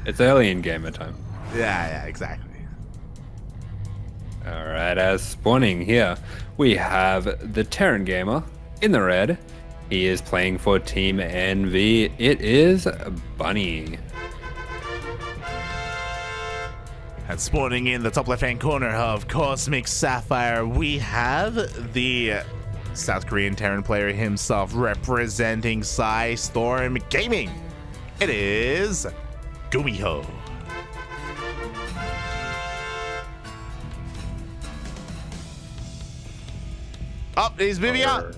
It's early in gamer time. Yeah, exactly. Alright, as spawning here, we have the Terran Gamer in the red. He is playing for Team NV. It is Bunny. And spawning in the top left-hand corner of Cosmic Sapphire, we have the South Korean Terran player himself representing Storm Gaming. It is GuMiho. Oh, he's moving out.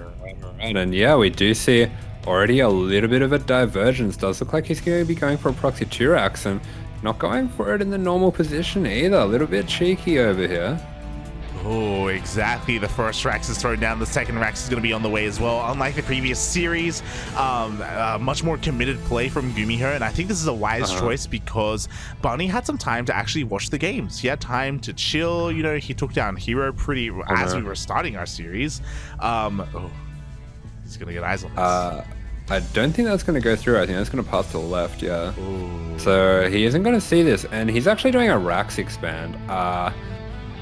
And yeah, we do see already a little bit of a divergence. Does look like he's going to be going for a proxy 2-rax and not going for it in the normal position either. A little bit cheeky over here. Oh, exactly. The first Rax is thrown down. The second Rax is going to be on the way as well. Unlike the previous series, much more committed play from GuMiho, and I think this is a wise choice because Bunny had some time to actually watch the games. He had time to chill. You know, he took down Hero pretty as we were starting our series. Oh, he's going to get eyes on this. I don't think that's going to go through. I think that's going to pass to the left, yeah. Ooh. So he isn't going to see this, and he's actually doing a Rax expand.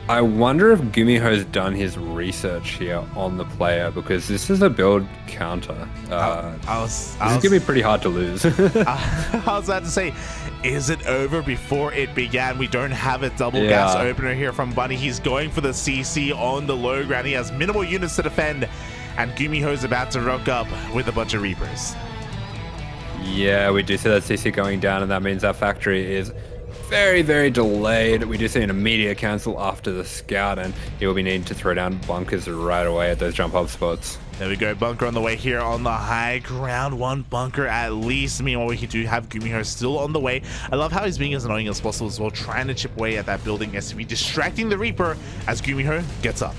I wonder if GuMiho's done his research here on the player, because this is a build counter. This is going to be pretty hard to lose. I was about to say, is it over before it began? We don't have a double gas opener here from Bunny. He's going for the CC on the low ground. He has minimal units to defend, and GuMiho's about to rock up with a bunch of Reapers. Yeah, we do see that CC going down, and that means that factory is very, very delayed. We do see an immediate cancel after the scout, and he will be needing to throw down bunkers right away at those jump up spots. There we go, bunker on the way here on the high ground. One bunker at least. Meanwhile, we do have GuMiho still on the way. I love how he's being as annoying as possible as well, trying to chip away at that building SCV, distracting the Reaper as GuMiho gets up.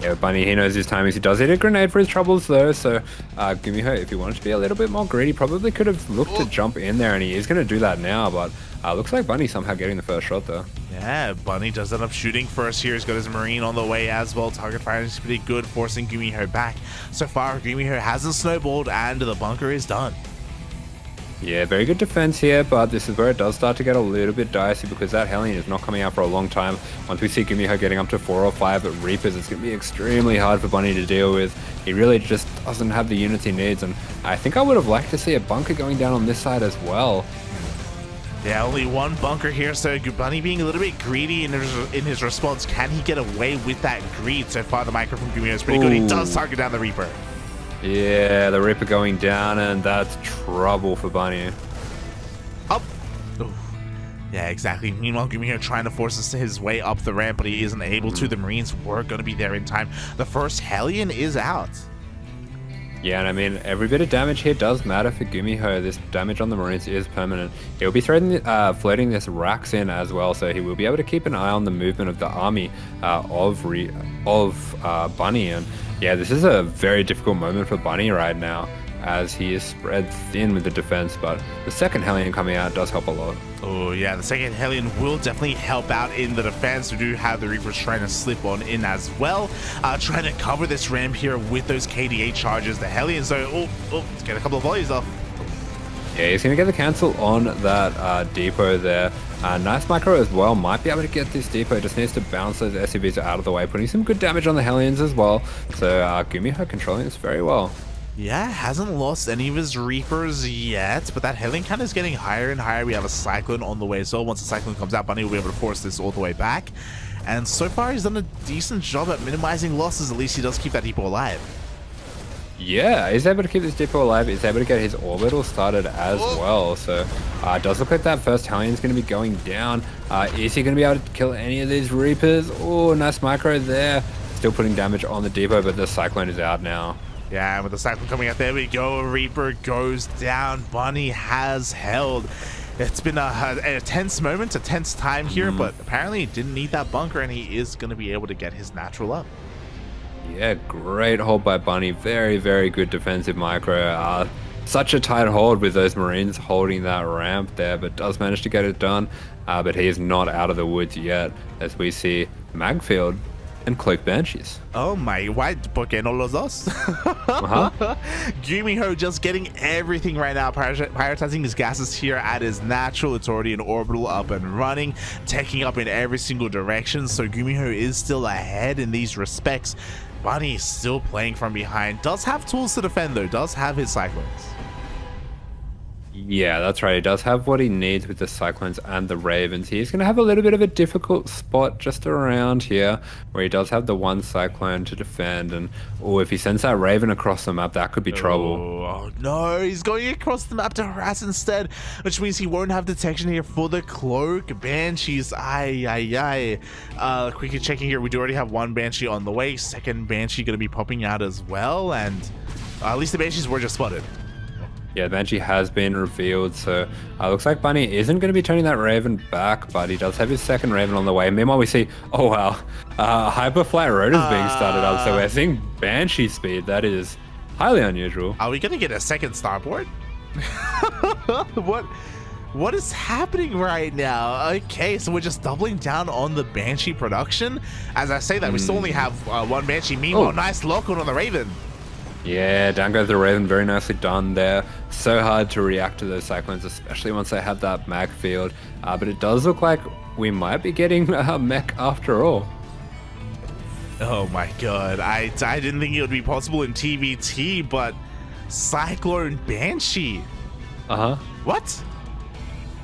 Yeah, Bunny, he knows his timings. He does need a grenade for his troubles, though, so GuMiho, if he wanted to be a little bit more greedy, probably could have looked to jump in there, and he is going to do that now, but looks like Bunny somehow getting the first shot, though. Yeah, Bunny does end up shooting first here. He's got his Marine on the way as well. Target fire is pretty good, forcing GuMiho back. So far, GuMiho hasn't snowballed, and the bunker is done. Yeah, very good defense here, but this is where it does start to get a little bit dicey because that Hellion is not coming out for a long time. Once we see GuMiho getting up to 4 or 5 Reapers, it's going to be extremely hard for Bunny to deal with. He really just doesn't have the units he needs, and I think I would have liked to see a bunker going down on this side as well. Yeah, only one bunker here, so Bunny being a little bit greedy in his response. Can he get away with that greed? So far, the micro from GuMiho is pretty good. He does target down the Reaper. Yeah, the Reaper going down, and that's trouble for Bunny. Up. Ooh. Yeah, exactly. Meanwhile, GuMiho trying to force his way up the ramp, but he isn't able to. The Marines were going to be there in time. The first Hellion is out. Yeah, and I mean, every bit of damage here does matter for GuMiho. This damage on the Marines is permanent. He'll be floating this Rax in as well, so he will be able to keep an eye on the movement of the army of Bunny. And yeah, this is a very difficult moment for Bunny right now, as he is spread thin with the defense, but the second Hellion coming out does help a lot. Oh yeah, the second Hellion will definitely help out in the defense. We do have the Reapers trying to slip on in as well, trying to cover this ramp here with those KDA charges. The Hellions though, let's get a couple of volleys off. Yeah, he's going to get the cancel on that depot there. Nice micro as well, might be able to get this depot, just needs to bounce those SCVs out of the way, putting some good damage on the Hellions as well. So GuMiho controlling this very well. Yeah, hasn't lost any of his Reapers yet, but that Hellion count is getting higher and higher. We have a Cyclone on the way, so once the Cyclone comes out, Bunny will be able to force this all the way back. And so far, he's done a decent job at minimizing losses. At least he does keep that depot alive. Yeah, he's able to keep this depot alive. He's able to get his orbital started as well. So it does look like that first Hellion is going to be going down. Is he going to be able to kill any of these Reapers? Oh, nice micro there. Still putting damage on the depot, but the Cyclone is out now. Yeah, and with the Cyclone coming out, there we go. Reaper goes down. Bunny has held. It's been a tense moment, a tense time here, but apparently he didn't need that bunker, and he is going to be able to get his natural up. Yeah, great hold by Bunny. Very, very good defensive micro. Such a tight hold with those Marines holding that ramp there, but does manage to get it done. But he is not out of the woods yet, as we see Magfield and Cloak Banshees. Oh my, why por qué no los dos? GuMiho just getting everything right now, prioritizing his gases here at his natural. It's already an orbital up and running, taking up in every single direction. So GuMiho is still ahead in these respects. Bunny is still playing from behind. Does have tools to defend though, does have his Cyclones. Yeah, that's right. He does have what he needs with the Cyclones and the Ravens. He's going to have a little bit of a difficult spot just around here where he does have the one Cyclone to defend. And if he sends that Raven across the map, that could be trouble. Oh, no, he's going across the map to harass instead, which means he won't have detection here for the Cloak Banshees. Quickly checking here. We do already have one Banshee on the way. Second Banshee going to be popping out as well. And at least the Banshees were just spotted. Yeah, Banshee has been revealed, so looks like Bunny isn't going to be turning that Raven back, but he does have his second Raven on the way. Meanwhile, we see, oh wow, Hyperflight Rotor's being started up, so we're seeing Banshee speed. That is highly unusual. Are we going to get a second starboard? What is happening right now? Okay, so we're just doubling down on the Banshee production. As I say that, we still only have one Banshee. Meanwhile, nice lock on the Raven. Yeah, down goes the Raven. Very nicely done there. So hard to react to those Cyclones, especially once they have that mag field. But it does look like we might be getting a mech after all. Oh my god. I didn't think it would be possible in TvT, but Cyclone Banshee. What?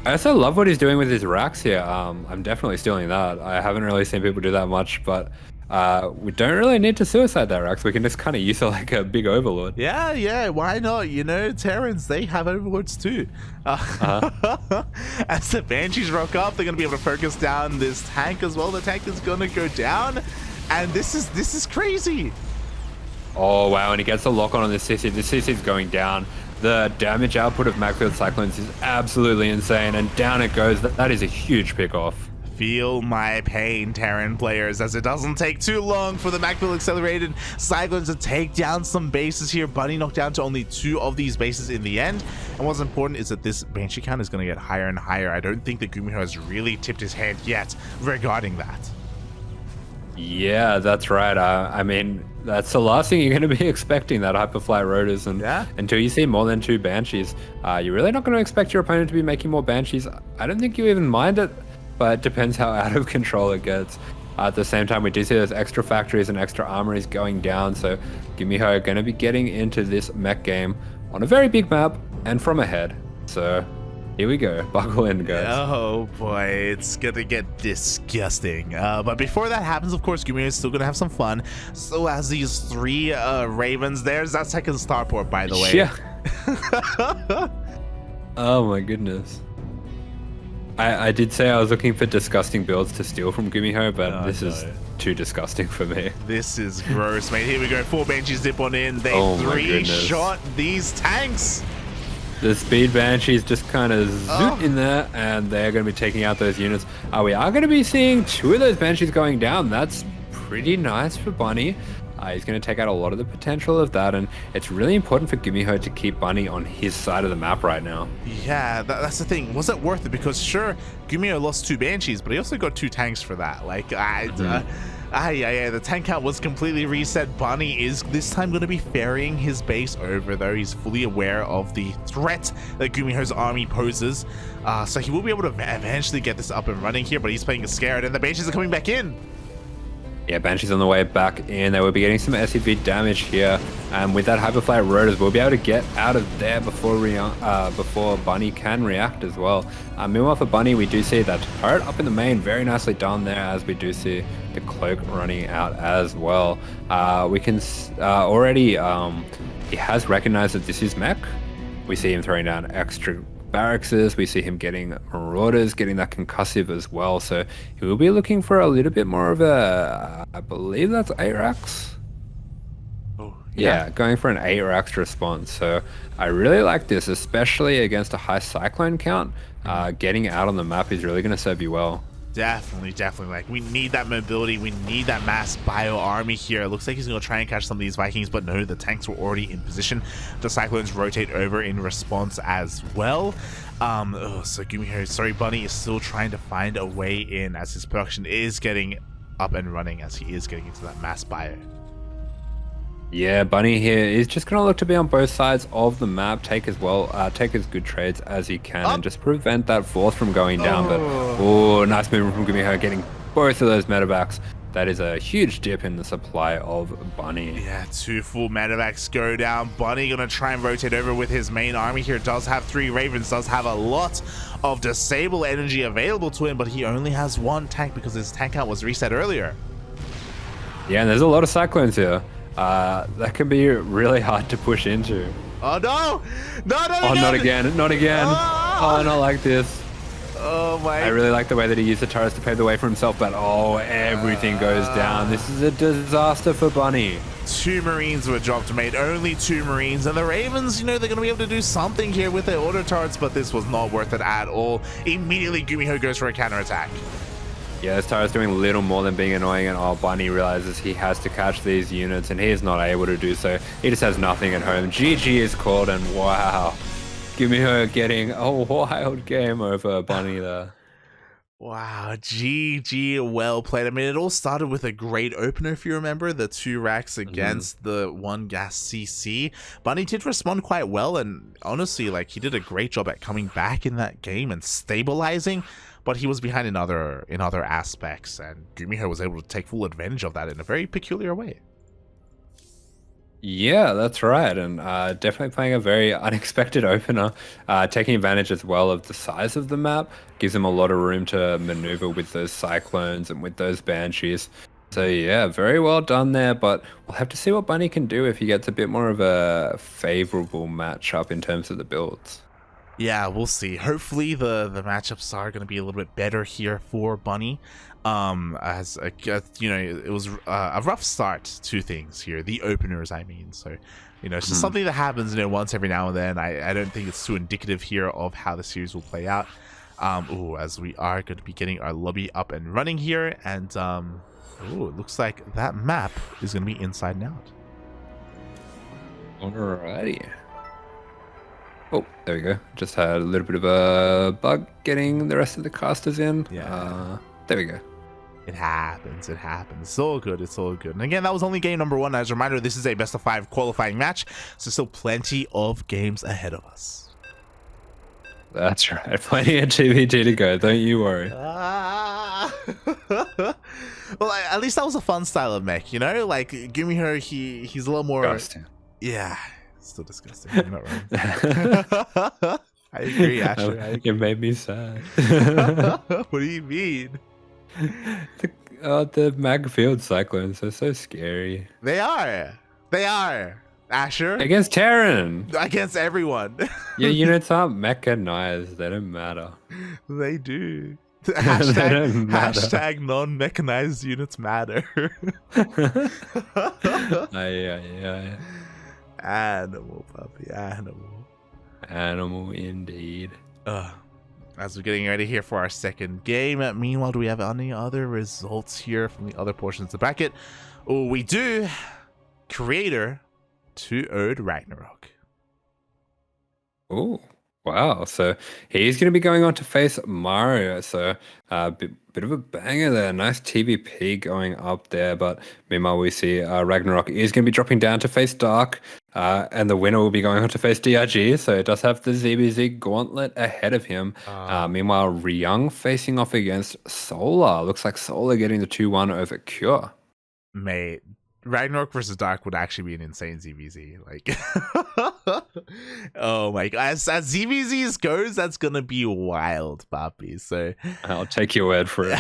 I also love what he's doing with his racks here. I'm definitely stealing that. I haven't really seen people do that much, but we don't really need to suicide that racks. We can just kind of use it like a big overlord. Yeah, why not? You know, Terrans, they have overlords too. As the Banshees rock up, they're going to be able to focus down this tank as well. The tank is going to go down, and this is crazy. Oh wow, and he gets a lock on this CC. This CC is going down. The damage output of Macfield Cyclones is absolutely insane, and down it goes. That is a huge pickoff. Feel my pain, Terran players, as it doesn't take too long for the Macfield Accelerated Cyclones to take down some bases here. Bunny knocked down to only 2 of these bases in the end. And what's important is that this Banshee count is going to get higher and higher. I don't think that GuMiho has really tipped his hand yet regarding that. Yeah, that's right. I mean, that's the last thing you're going to be expecting, that Hyperfly Rotors. And until you see more than 2 Banshees, you're really not going to expect your opponent to be making more Banshees. I don't think you even mind it, but it depends how out of control it gets. At the same time, we do see those extra factories and extra armories going down, so GuMiho are going to be getting into this mech game on a very big map and from ahead. So here we go. Buckle in, guys. Oh boy, it's gonna get disgusting. But before that happens, of course, GuMiho is still gonna have some fun. So as these 3 Ravens, there's that second starport, by the way. Yeah. Oh my goodness. I did say I was looking for disgusting builds to steal from GuMiho, but this is too disgusting for me. This is gross, mate. Here we go. 4 Banshees dip on in. They 3-shot these tanks. The speed Banshees just kind of zoot in there, and they're going to be taking out those units. We are going to be seeing 2 of those Banshees going down. That's pretty nice for Bunny. He's going to take out a lot of the potential of that, and it's really important for GuMiho to keep Bunny on his side of the map right now. Yeah, that's the thing. Was it worth it? Because sure, GuMiho lost 2 Banshees, but he also got 2 tanks for that. Like, the tank count was completely reset. Bunny is this time going to be ferrying his base over, though. He's fully aware of the threat that GuMiho's army poses. So he will be able to eventually get this up and running here, but he's playing scared, and the Banshees are coming back in. Yeah, Banshee's on the way back in. They will be getting some SCV damage here. And with that Hyperfly Rotors, we'll be able to get out of there before Bunny can react as well. Meanwhile, for Bunny, we do see that turret up in the main, very nicely done there, as we do see the Cloak running out as well. We can already, he has recognized that this is mech. We see him throwing down extra barracks. We see him getting Marauders, getting that concussive as well, so he will be looking for a little bit more of a, I believe that's 8 racks. Yeah, going for an 8 racks response. So I really like this, especially against a high Cyclone count. Getting out on the map is really going to serve you well. Definitely. Like, we need that mobility. We need that mass bio army here. It looks like he's going to try and catch some of these Vikings, but no, the tanks were already in position. The Cyclones rotate over in response as well. So GuMiho, sorry, Bunny is still trying to find a way in, as his production is getting up and running as he is getting into that mass bio. Yeah, Bunny here is just going to look to be on both sides of the map, take as good trades as he can, and just prevent that fourth from going down. But nice move from GuMiho, getting both of those medevacs. That is a huge dip in the supply of Bunny. Yeah, 2 full medevacs go down. Bunny gonna try and rotate over with his main army here. Does have 3 Ravens, does have a lot of disable energy available to him, but he only has 1 tank because his tank count was reset earlier. Yeah, and there's a lot of Cyclones here. That can be really hard to push into. Oh no! No, Oh, not again, not again. Oh, not like this. Oh my. I really like the way that he used the turrets to pave the way for himself, but everything goes down. This is a disaster for Bunny. 2 Marines were dropped, mate. Only 2 Marines. And the Ravens, you know, they're going to be able to do something here with their auto turrets, but this was not worth it at all. Immediately, GuMiho goes for a counterattack. Yeah, this turret's doing little more than being annoying, and Bunny realizes he has to catch these units, and he is not able to do so. He just has nothing at home. GG is called, and wow. GuMiho getting a wild game over Bunny there. Wow, GG, well played. I mean, it all started with a great opener, if you remember, the 2 racks against the 1 gas CC. Bunny did respond quite well, and honestly, like, he did a great job at coming back in that game and stabilizing, but he was behind in other aspects, and GuMiho was able to take full advantage of that in a very peculiar way. Yeah, that's right, and definitely playing a very unexpected opener, taking advantage as well of the size of the map, gives him a lot of room to maneuver with those Cyclones and with those Banshees. So yeah, very well done there, but we'll have to see what Bunny can do if he gets a bit more of a favorable matchup in terms of the builds. Yeah, we'll see. Hopefully the matchups are going to be a little bit better here for Bunny. As a, you know, it was a rough start to things here, the openers, I mean. So, you know, it's just something that happens, you know, once every now and then. I don't think it's too indicative here of how the series will play out. As we are going to be getting our lobby up and running here, and it looks like that map is going to be inside and out. Alrighty. Oh, there we go. Just had a little bit of a bug getting the rest of the casters in. Yeah. There we go. It happens. It happens. It's all good. It's all good. And again, that was only game number 1. As a reminder, this is a best of 5 qualifying match, so still plenty of games ahead of us. That's right. Plenty of TvT to go. Don't you worry. Well, at least that was a fun style of mech, you know? Like, GuMiho, he's a little more... Disgusting. Yeah. Still disgusting. You're not wrong. I agree, Asher. I agree. It made me sad. What do you mean? The mag field Cyclones are so scary. They are. They are. Asher. Against Terran. Against everyone. Your units aren't mechanized. They don't matter. They do. They don't matter. Hashtag non-mechanized units matter. Yeah. Animal, puppy. Animal. Animal indeed. As we're getting ready here for our second game. Meanwhile, do we have any other results here from the other portions of the bracket? Oh, we do. Creator 2-0'd Ragnarok. Oh, wow. So he's going to be going on to face Mario. So bit of a banger there. Nice TvP going up there. But meanwhile, we see Ragnarok is going to be dropping down to face Dark. And the winner will be going on to face DRG. So it does have the ZBZ gauntlet ahead of him. Meanwhile, Ryung facing off against Solar. Looks like Solar getting the 2-1 over Cure. Mate, Ragnarok versus Dark would actually be an insane ZVZ. Like, oh my god, as ZVZs goes, that's gonna be wild, Papi. So I'll take your word for it.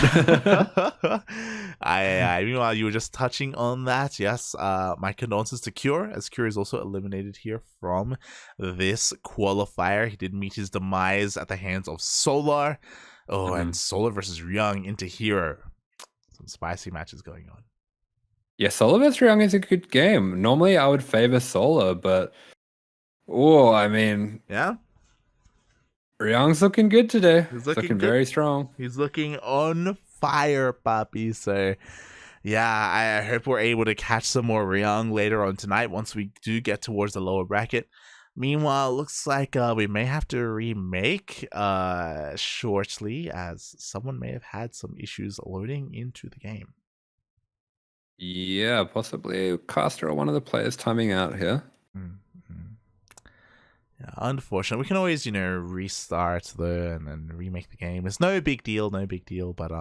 Meanwhile, you were just touching on that. Yes, my condolences to Cure, as Cure is also eliminated here from this qualifier. He did meet his demise at the hands of Solar. And Solar versus Ryung into Hero. Some spicy matches going on. Yeah, Solar vs. Ryung is a good game. Normally, I would favor Solar, but I mean, yeah, Ryung's looking good today. He's looking very strong. He's looking on fire, Papi. So, yeah, I hope we're able to catch some more Ryung later on tonight once we do get towards the lower bracket. Meanwhile, looks like we may have to remake shortly, as someone may have had some issues loading into the game. Yeah, possibly caster or one of the players timing out here. Mm-hmm. Yeah, unfortunate. We can always, restart and then remake the game. It's no big deal, but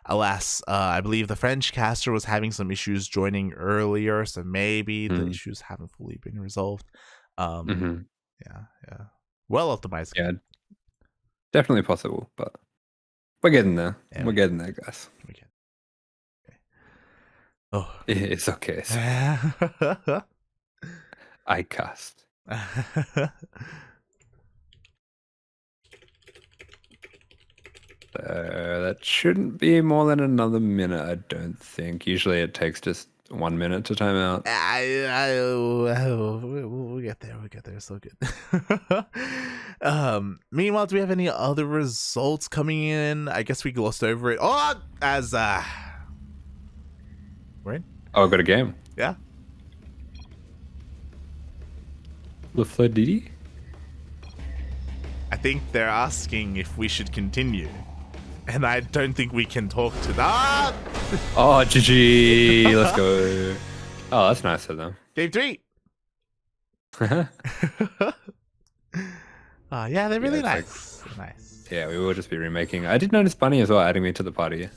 alas, I believe the French caster was having some issues joining earlier, so maybe the issues haven't fully been resolved. Yeah. Well optimized. Yeah, definitely possible, but we're getting there. Yeah, we're getting there, guys. We can. Okay. Oh. It's okay. I cast. That shouldn't be more than another minute, I don't think. Usually it takes just 1 minute to time out. We'll get there. It's so good. Meanwhile, do we have any other results coming in? I guess we glossed over it. Oh, as we're in. Oh, I got a game. Yeah. LaFleur Didi? I think they're asking if we should continue. And I don't think we can talk to that. Oh, GG. Let's go. Oh, that's nice of them. Game 3. Yeah, they're really nice. Nice. Yeah, we will just be remaking. I did notice Bunny as well adding me to the party.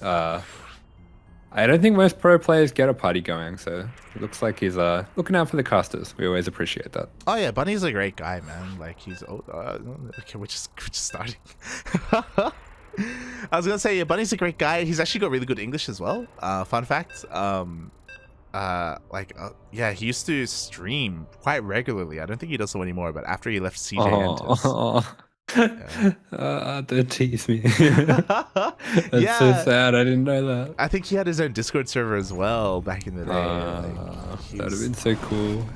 I don't think most pro players get a party going, so it looks like he's looking out for the casters. We always appreciate that. Oh yeah, Bunny's a great guy, man. Like he's okay, we're just starting. I was gonna say, yeah, Bunny's a great guy. He's actually got really good English as well. Fun fact. Yeah, he used to stream quite regularly. I don't think he does so anymore, but after he left CJ Don't tease me. That's so sad. I didn't know that. I think he had his own Discord server as well back in the day. That would have been so cool.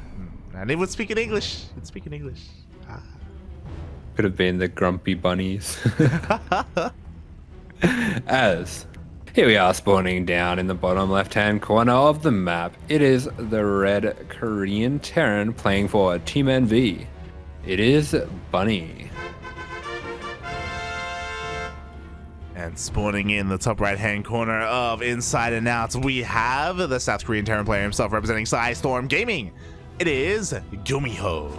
And he would speak in English. Could have been the grumpy bunnies. As here we are spawning down in the bottom left-hand corner of the map. It is the red Korean Terran playing for Team NV. It is Bunny. And spawning in the top right-hand corner of Inside and Out, we have the South Korean Terran player himself representing Storm Gaming. It is GuMiho.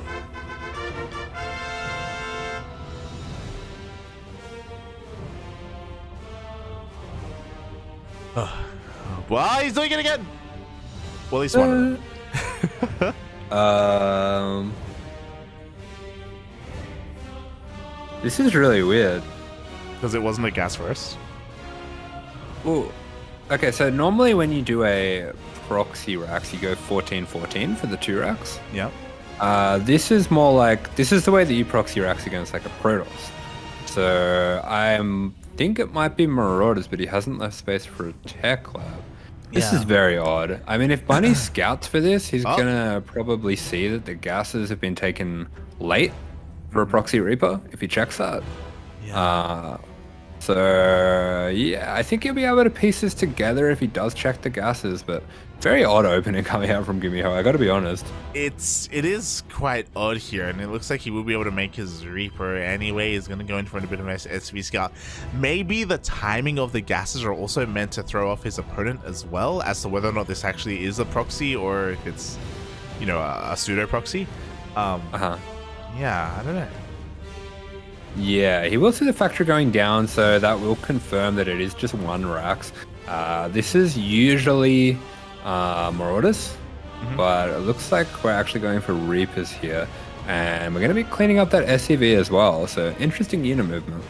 Well, he's doing it again. Well, he's one of them. This is really weird. Because it wasn't a gas first. Ooh. Okay, so normally when you do a proxy racks, you go 14-14 for the 2 racks. Yeah. This is more like, this is the way that you proxy racks against like a Protoss. So I think it might be Marauders, but he hasn't left space for a tech lab. This is very odd. I mean, if Bunny scouts for this, he's gonna probably see that the gases have been taken late for a proxy Reaper, if he checks that. So yeah, I think he'll be able to piece this together if he does check the gases, but very odd opening coming out from GuMiho, I gotta be honest. It is quite odd here, and it looks like he will be able to make his Reaper anyway. He's gonna go in for a bit of an SV scout. Maybe the timing of the gases are also meant to throw off his opponent as well, as to whether or not this actually is a proxy or if it's, a pseudo proxy. Yeah, I don't know. Yeah, he will see the factory going down, so that will confirm that it is just 1 racks. This is usually Marauders, but it looks like we're actually going for Reapers here, and we're going to be cleaning up that SCV as well, so interesting unit movement.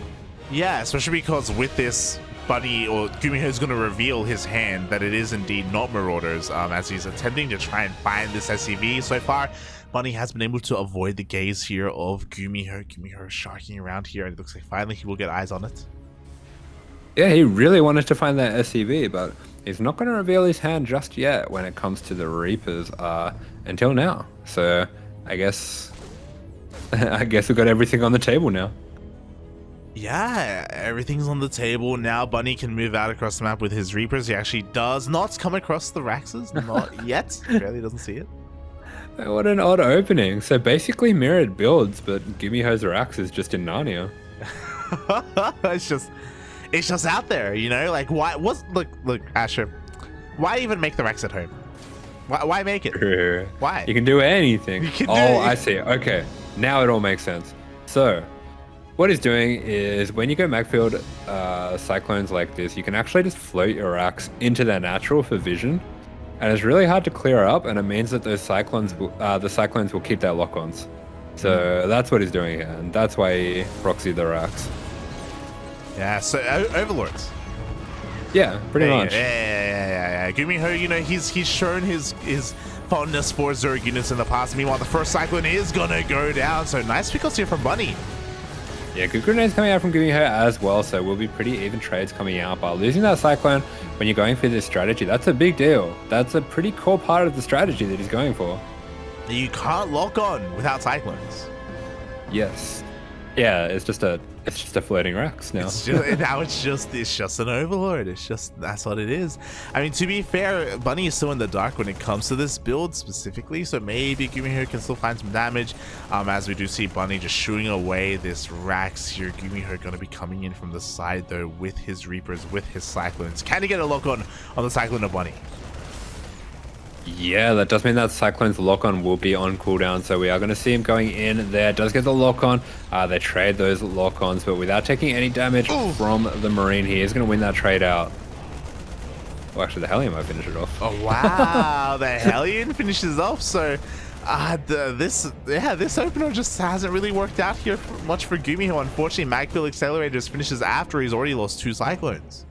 Yeah, especially because with this, Bunny or GuMiho is going to reveal his hand that it is indeed not Marauders, as he's attempting to try and find this SCV. So far, Bunny has been able to avoid the gaze here of GuMiho. GuMiho is sharking around here, and it looks like finally he will get eyes on it. Yeah, he really wanted to find that SCV, but he's not going to reveal his hand just yet when it comes to the Reapers until now. So I guess we've got everything on the table now. Yeah, everything's on the table. Now Bunny can move out across the map with his Reapers. He actually does not come across the Raxes, not yet. Barely doesn't see it. What an odd opening. So basically mirrored builds, but GuMiho's Rax is just in Narnia. It's just out there, like why look Asher. Why even make the Rex at home? Why make it? Why? You can do anything. You can do I see. Okay, now it all makes sense. So, what he's doing is when you go Magfield Cyclones like this, you can actually just float your racks into their natural for vision, and it's really hard to clear up, and it means that those Cyclones, the Cyclones will keep their lock-ons. So that's what he's doing here, and that's why he proxied the racks. Yeah, so Overlords. Yeah, pretty much. Yeah. GuMiho, you know, he's shown his fondness for Zerg units in the past. Meanwhile, the first Cyclone is gonna go down. So nice pickles here from Bunny. Yeah, good grenades coming out from GuMiho as well, so will be pretty even trades coming out. But losing that Cyclone when you're going for this strategy, that's a big deal. That's a pretty core part of the strategy that he's going for. You can't lock on without Cyclones. Yes. Yeah, it's just a floating racks now. It's just an Overlord. That's what it is. I mean, to be fair, Bunny is still in the dark when it comes to this build specifically, so maybe GuMiho can still find some damage. As we do see Bunny just shooing away this racks here. GuMiho going to be coming in from the side though with his Reapers, with his Cyclones. Can he get a lock on the Cyclone of Bunny? Yeah, that does mean that Cyclone's lock-on will be on cooldown, so we are going to see him going in there. Does get the lock-on. They trade those lock-ons, but without taking any damage from the Marine, he is going to win that trade out. Well, actually, the Hellion might finish it off. Oh, wow. The Hellion finishes off, so this opener just hasn't really worked out here much for GuMiho. Unfortunately, Magfield Accelerators finishes after he's already lost 2 Cyclones.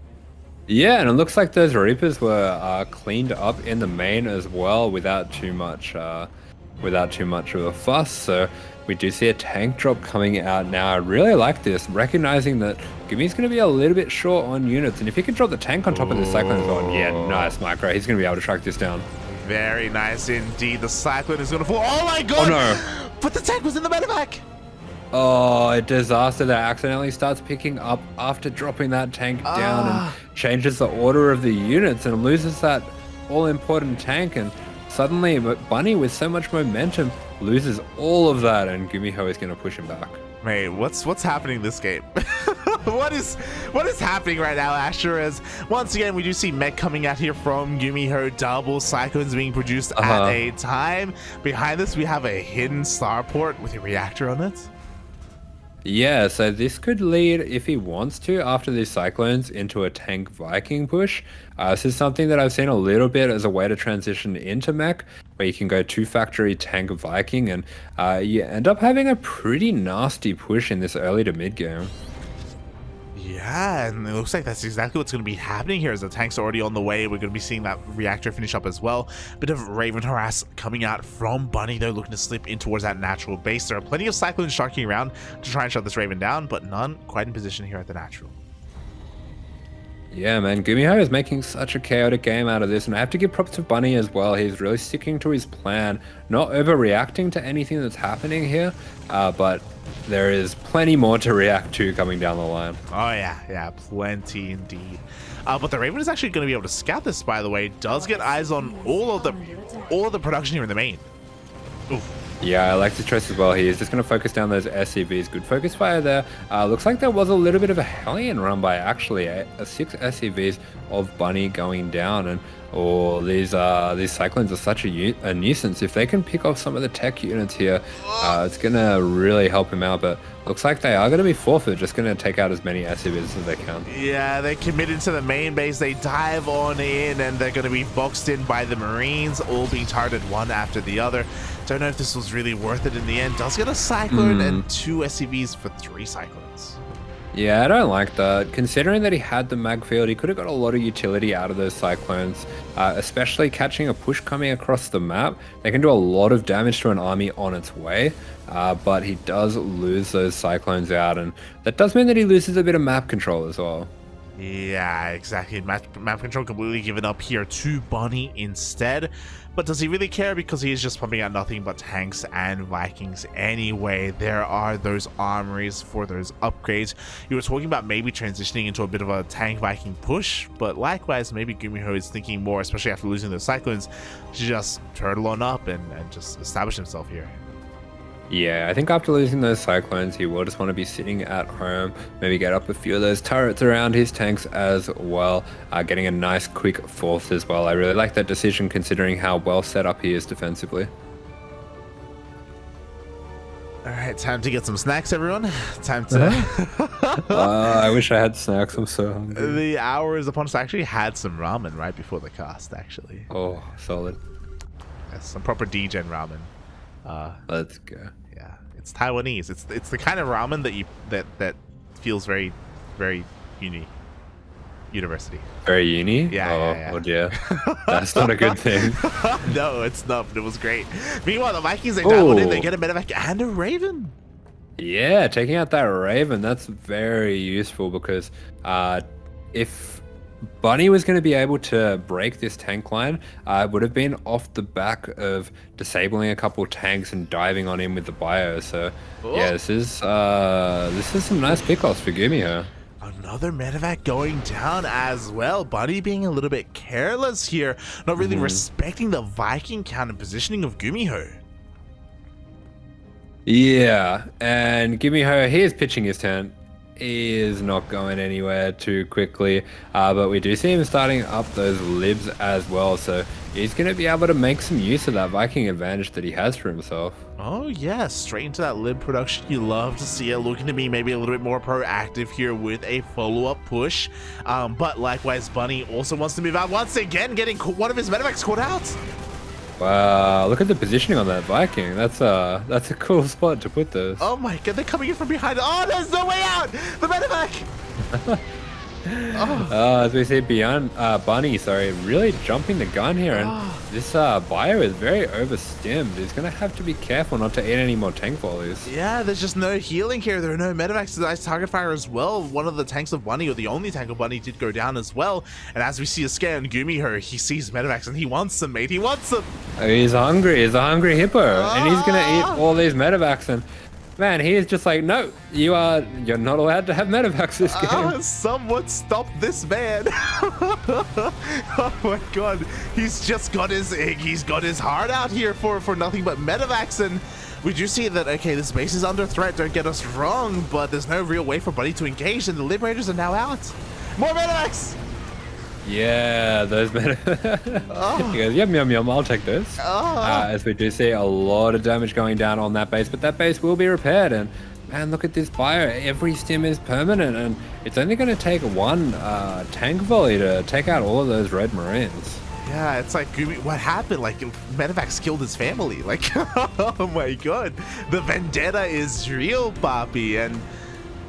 Yeah, and it looks like those Reapers were cleaned up in the main as well without too much of a fuss. So we do see a tank drop coming out now. I really like this, recognizing that GuMiho's going to be a little bit short on units, and if he can drop the tank on top of the Cyclone on, yeah, nice micro. He's going to be able to track this down. Very nice indeed. The Cyclone is going to fall. Oh my god! Oh no! But the tank was in the medevac. Oh, a disaster that accidentally starts picking up after dropping that tank down and changes the order of the units and loses that all-important tank, and suddenly Bunny, with so much momentum, loses all of that, and GuMiho is going to push him back. Mate, what's happening this game? What is happening right now, Asher? As once again we do see mech coming out here from GuMiho, double Cyclones being produced at a time. Behind this we have a hidden starport with a reactor on it. Yeah, so this could lead, if he wants to, after these Cyclones, into a tank Viking push. This is something that I've seen a little bit as a way to transition into mech, where you can go 2-factory tank Viking, and you end up having a pretty nasty push in this early to mid game. Yeah, and it looks like that's exactly what's going to be happening here as the tank's already on the way. We're going to be seeing that reactor finish up as well. Bit of Raven harass coming out from Bunny, though, looking to slip in towards that natural base. There are plenty of Cyclones sharking around to try and shut this Raven down, but none quite in position here at the natural. Yeah, man, GuMiho is making such a chaotic game out of this, and I have to give props to Bunny as well. He's really sticking to his plan, not overreacting to anything that's happening here, but there is plenty more to react to coming down the line. Oh yeah, plenty indeed. But the Raven is actually going to be able to scout this, by the way. Does get eyes on all of the production here in the main. Ooh. Yeah, I like this choice as well. He is just going to focus down those SCVs. Good focus fire there. Looks like there was a little bit of a Hellion run by, actually. 6 SCVs of Bunny going down. And these Cyclones are such a nuisance. If they can pick off some of the tech units here, it's going to really help him out. But looks like they are going to be forfeit, just going to take out as many SCVs as they can. Yeah, they committed to the main base. They dive on in, and they're going to be boxed in by the Marines, all being targeted one after the other. Don't know if this was really worth it in the end. Does get a Cyclone and 2 SCVs for 3 Cyclones. Yeah, I don't like that. Considering that he had the mag field, he could have got a lot of utility out of those Cyclones, especially catching a push coming across the map. They can do a lot of damage to an army on its way, but he does lose those Cyclones out, and that does mean that he loses a bit of map control as well. Yeah, exactly. Map control completely given up here to Bunny instead. But does he really care? Because he is just pumping out nothing but tanks and Vikings anyway. There are those armories for those upgrades. You were talking about maybe transitioning into a bit of a tank Viking push, but likewise, maybe GuMiho is thinking more, especially after losing those Cyclones, to just turtle on up and just establish himself here. Yeah, I think after losing those Cyclones, he will just want to be sitting at home, maybe get up a few of those turrets around his tanks as well, getting a nice quick fourth as well. I really like that decision considering how well set up he is defensively. All right, time to get some snacks, everyone. Time to... I wish I had snacks. I'm so hungry. The hour is upon us. I actually had some ramen right before the cast, actually. Oh, solid. Yes, some proper D-gen ramen. Let's go. Yeah, it's Taiwanese. It's the kind of ramen that feels very, very university. Very uni? Yeah. Oh dear. That's not a good thing. No, it's not, but it was great. Meanwhile, the Vikings, they download in, they get a medevac and a Raven. Yeah, taking out that Raven, that's very useful because if Bunny was going to be able to break this tank line, it would have been off the back of disabling a couple tanks and diving on in with the bio. So yeah, this is some nice pickoffs for GuMiho. Another medevac going down as well. Bunny being a little bit careless here, not really respecting the Viking count and positioning of GuMiho. Yeah, and GuMiho, he is pitching his tent. He is not going anywhere too quickly, but we do see him starting up those libs as well, so he's going to be able to make some use of that Viking advantage that he has for himself. Oh yeah, straight into that lib production. You love to see it. Looking to be maybe a little bit more proactive here with a follow-up push, but likewise Bunny also wants to move out once again, getting one of his medevacs caught out. Wow, look at the positioning on that Viking. That's a cool spot to put this. Oh my god, they're coming in from behind. Oh, there's no way out! The medevac! As we see beyond Bunny, really jumping the gun here, and this bio is very overstimmed. He's gonna have to be careful not to eat any more tank volleys. Yeah, there's just no healing here. There are no medevacs to nice target fire as well. One of the tanks of Bunny, or the only tank of Bunny, did go down as well. And as we see a scan, GuMiho, he sees medevacs and he wants them, mate. He wants them. He's hungry. He's a hungry hippo, and he's gonna eat all these medevacs. And man, he is just like, no, you're not allowed to have medevacs this game. Someone stop this man. Oh my god, he's just got his egg. He's got his heart out here for nothing but medevacs. And we do see that, okay, this base is under threat, don't get us wrong, but there's no real way for Bunny to engage, and the Liberators are now out. More medevacs. Yeah, those medevacs. He goes, yum, yum, yum, I'll take those. As we do see a lot of damage going down on that base, but that base will be repaired. And man, look at this bio. Every stim is permanent, and it's only going to take one tank volley to take out all of those red Marines. Yeah, it's like, what happened? Like, medevacs killed his family. Like, oh my god. The vendetta is real, Papi. And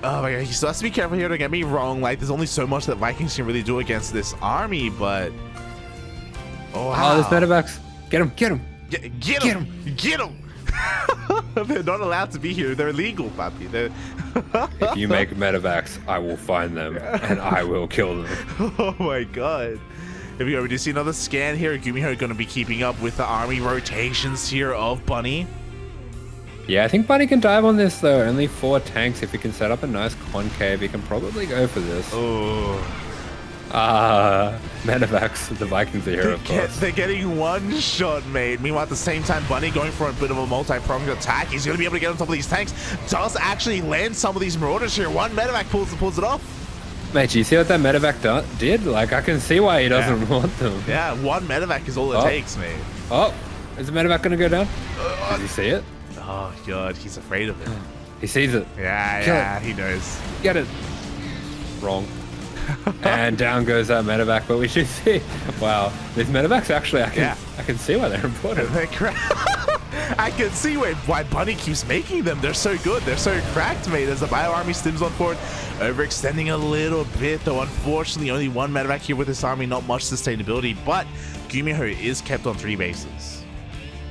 oh my god, he still has to be careful here, don't get me wrong. Like, there's only so much that Vikings can really do against this army, but oh wow. Oh, this medevacs. Get him, get him. Get him, get him. They're not allowed to be here. They're illegal, Papi. If you make medevacs, I will find them and I will kill them. Oh my god. Here we go. We do see another scan here. GuMiho going to be keeping up with the army rotations here of Bunny. Yeah, I think Bunny can dive on this though. Only 4 tanks. If he can set up a nice concave, he can probably go for this. Oh. Medevacs, the Vikings are here, of course. They're getting one shot, mate. Meanwhile, at the same time, Bunny going for a bit of a multi-pronged attack. He's going to be able to get on top of these tanks. Does actually land some of these Marauders here. One medevac pulls it off. Mate, do you see what that medevac did? Like, I can see why he doesn't want them. Yeah, one medevac is all it takes, mate. Oh, is the medevac going to go down? Does he see it? Oh, God, he's afraid of it. He sees it. Yeah, he knows. Get it. Wrong. And down goes that medevac, but we should see. Wow, these medevacs actually, I can see why they're important. I can see why Bunny keeps making them. They're so good. They're so cracked, mate. As the bio army stims on forward, overextending a little bit, though. Unfortunately, only one medevac here with this army. Not much sustainability, but GuMiho is kept on 3 bases.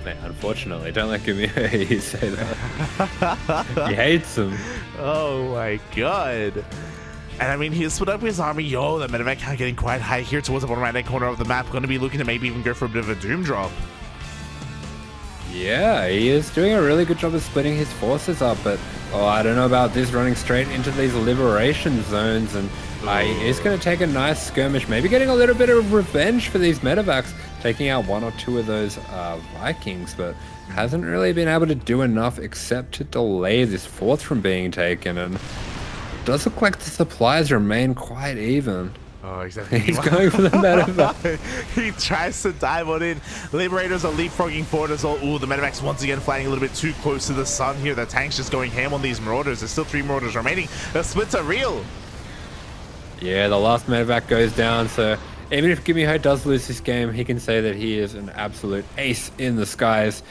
Man, unfortunately, don't let GuMiho say that. He hates them. Oh my god. And I mean, he split up his army. Yo, the medevac count getting quite high here towards the bottom right-hand corner of the map. Going to be looking to maybe even go for a bit of a doom drop. Yeah, he is doing a really good job of splitting his forces up, but I don't know about this, running straight into these liberation zones, and he is going to take a nice skirmish, maybe getting a little bit of revenge for these medevacs. taking out one or two of those Vikings, but hasn't really been able to do enough except to delay this fourth from being taken. And it does look like the supplies remain quite even. Oh, exactly. He's going for the medevac. He tries to dive on in. Liberators are leapfrogging forward as well. Ooh, the medevacs once again flying a little bit too close to the sun here. The tank's just going ham on these Marauders. There's still 3 Marauders remaining. The splits are real. Yeah, the last medevac goes down, so even if GuMiho does lose this game, he can say that he is an absolute ace in the skies.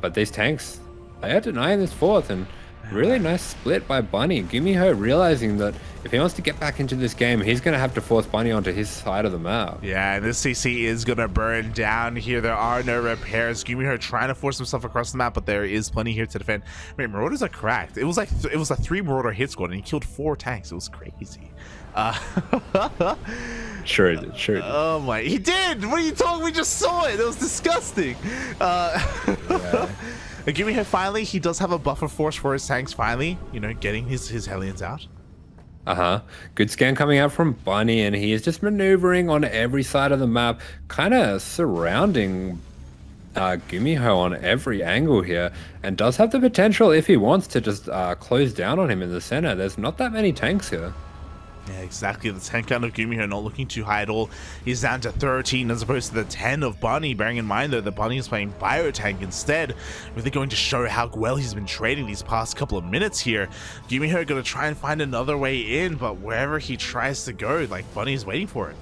But these tanks, they are denying this fourth, and really nice split by Bunny. GuMiho realizing that if he wants to get back into this game, he's going to have to force Bunny onto his side of the map. Yeah, and this CC is going to burn down here. There are no repairs. GuMiho trying to force himself across the map, but there is plenty here to defend. Man, Marauders are cracked. It was like it was a 3 Marauder hit squad, and he killed 4 tanks. It was crazy. Sure he did, sure he did. Oh my, he did! What are you talking? We just saw it. It was disgusting. Yeah. GuMiho finally, he does have a buffer force for his tanks finally, you know, getting his Hellions out. Good scan coming out from Bunny, and he is just maneuvering on every side of the map, kind of surrounding GuMiho on every angle here, and does have the potential, if he wants, to just close down on him in the center. There's not that many tanks here. Yeah, exactly. The tank count of GuMiho not looking too high at all. He's down to 13 as opposed to the 10 of Bunny. Bearing in mind, though, that Bunny is playing Biotank instead. Really going to show how well he's been trading these past couple of minutes here. GuMiho going to try and find another way in, but wherever he tries to go, like, Bunny's waiting for it.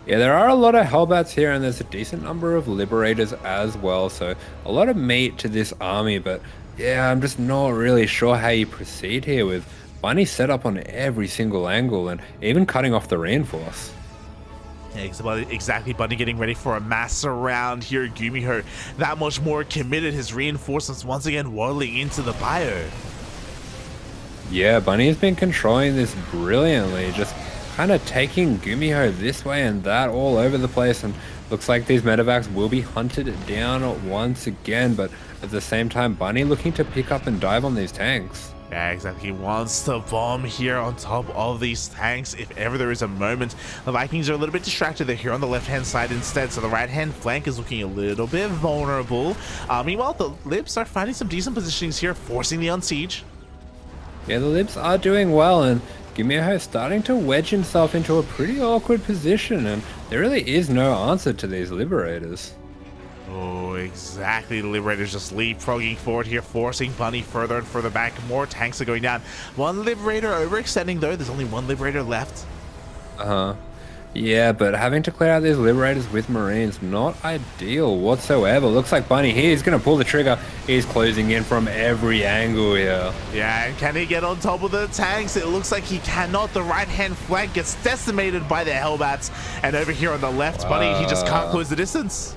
Yeah, there are a lot of Hellbats here, and there's a decent number of Liberators as well, so a lot of meat to this army, but yeah, I'm just not really sure how you proceed here with Bunny set up on every single angle and even cutting off the reinforce. Yeah, exactly. Bunny getting ready for a mass surround here. GuMiho that much more committed. His reinforcements once again waddling into the bio. Yeah, Bunny has been controlling this brilliantly, just kind of taking GuMiho this way and that all over the place, and looks like these medevacs will be hunted down once again, but at the same time, Bunny looking to pick up and dive on these tanks. Yeah, exactly. He wants to bomb here on top of these tanks if ever there is a moment. The Vikings are a little bit distracted. They're here on the left-hand side instead, so the right-hand flank is looking a little bit vulnerable. Meanwhile, the Libs are finding some decent positionings here, forcing the unsiege. Yeah, the Libs are doing well, and GuMiho is starting to wedge himself into a pretty awkward position, and there really is no answer to these Liberators. Oh, exactly. The Liberators just leapfrogging forward here, forcing Bunny further and further back. More tanks are going down. One Liberator overextending, though. There's only one Liberator left. Yeah, but having to clear out these Liberators with Marines, not ideal whatsoever. Looks like Bunny here is going to pull the trigger. He's closing in from every angle here. Yeah, and can he get on top of the tanks? It looks like he cannot. The right-hand flank gets decimated by the Hellbats. And over here on the left, Bunny, he just can't close the distance.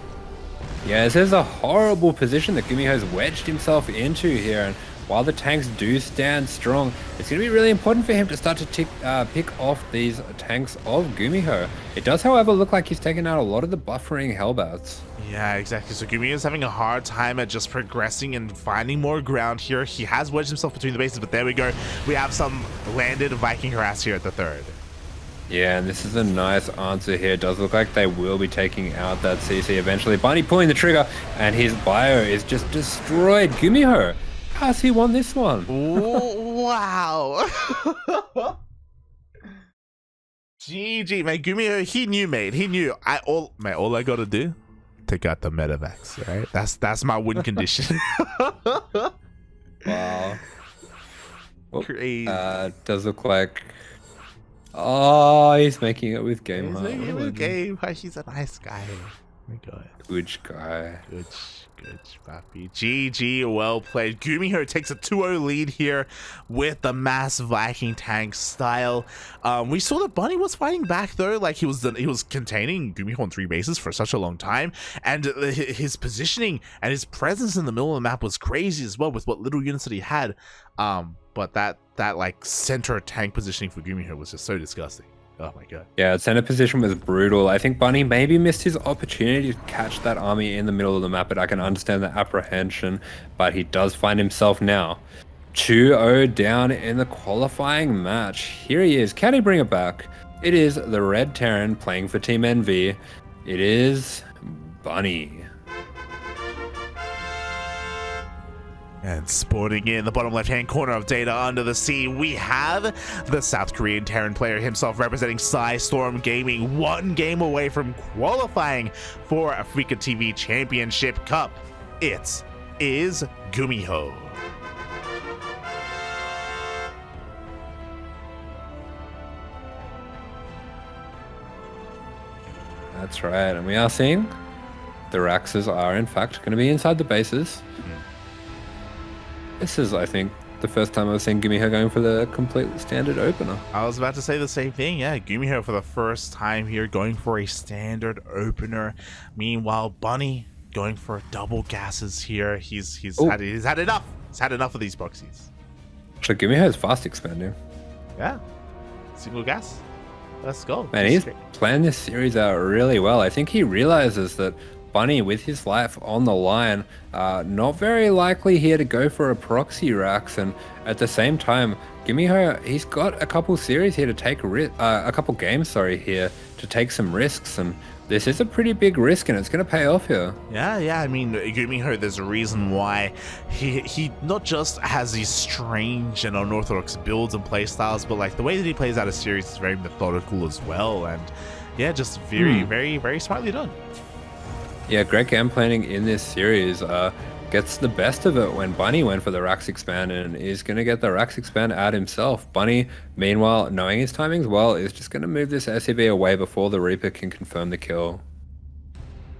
Yeah, this is a horrible position that GuMiho has wedged himself into here, and while the tanks do stand strong, it's going to be really important for him to start to pick off these tanks of GuMiho. It does, however, look like he's taken out a lot of the buffering Hellbats. Yeah, exactly. So GuMiho is having a hard time at just progressing and finding more ground here. He has wedged himself between the bases, but there we go. We have some landed Viking harass here at the third. Yeah, and this is a nice answer here. It does look like they will be taking out that CC eventually. Bunny pulling the trigger, and his bio is just destroyed. GuMiho, how's he won this one? Wow. GG, man. GuMiho, he knew, mate. He knew. All I gotta do, take out the medevacs, right? That's my win condition. Wow. Crazy. Does look like... Oh, he's making it with GuMiho. He's making it with GuMiho. He's a nice guy. Oh my God. Good guy. Good, papi. GG, well played. GuMiho takes a 2-0 lead here with the mass Viking tank style. We saw that Bunny was fighting back though, like he was containing GuMiho on 3 bases for such a long time, and his positioning and his presence in the middle of the map was crazy as well with what little units that he had. But that like center tank positioning for GuMiho was just so disgusting. Oh my God. Yeah, center position was brutal. I think Bunny maybe missed his opportunity to catch that army in the middle of the map, but I can understand the apprehension. But he does find himself now 2-0 down in the qualifying match. Here he is. Can he bring it back? It is the Red Terran playing for Team NV. It is Bunny. And spawning in the bottom left-hand corner of Data Under the Sea, we have the South Korean Terran player himself representing Storm Gaming, one game away from qualifying for AfreecaTV Championship Cup. It is GuMiho. That's right, and we are seeing the Raxes are in fact going to be inside the bases. This is, I think, the first time I've seen GuMiho going for the completely standard opener. I was about to say the same thing. Yeah, GuMiho for the first time here going for a standard opener. Meanwhile, Bunny going for double gases here. He's had enough. He's had enough of these proxies. So GuMiho is fast expanding. Yeah, single gas. Let's go. Man, he's planned this series out really well. I think he realizes that Bunny, with his life on the line, not very likely here to go for a proxy Rax, and at the same time, GuMiho, he's got a couple series here to take a couple games, here to take some risks, and this is a pretty big risk, and it's going to pay off here. Yeah. I mean, GuMiho, there's a reason why he not just has these strange and unorthodox builds and play styles, but like the way that he plays out a series is very methodical as well, and yeah, just very smartly done. Yeah, great game planning in this series. Gets the best of it when Bunny went for the Rax expand and is going to get the Rax expand out himself. Bunny, meanwhile, knowing his timings well, is just going to move this SCV away before the Reaper can confirm the kill.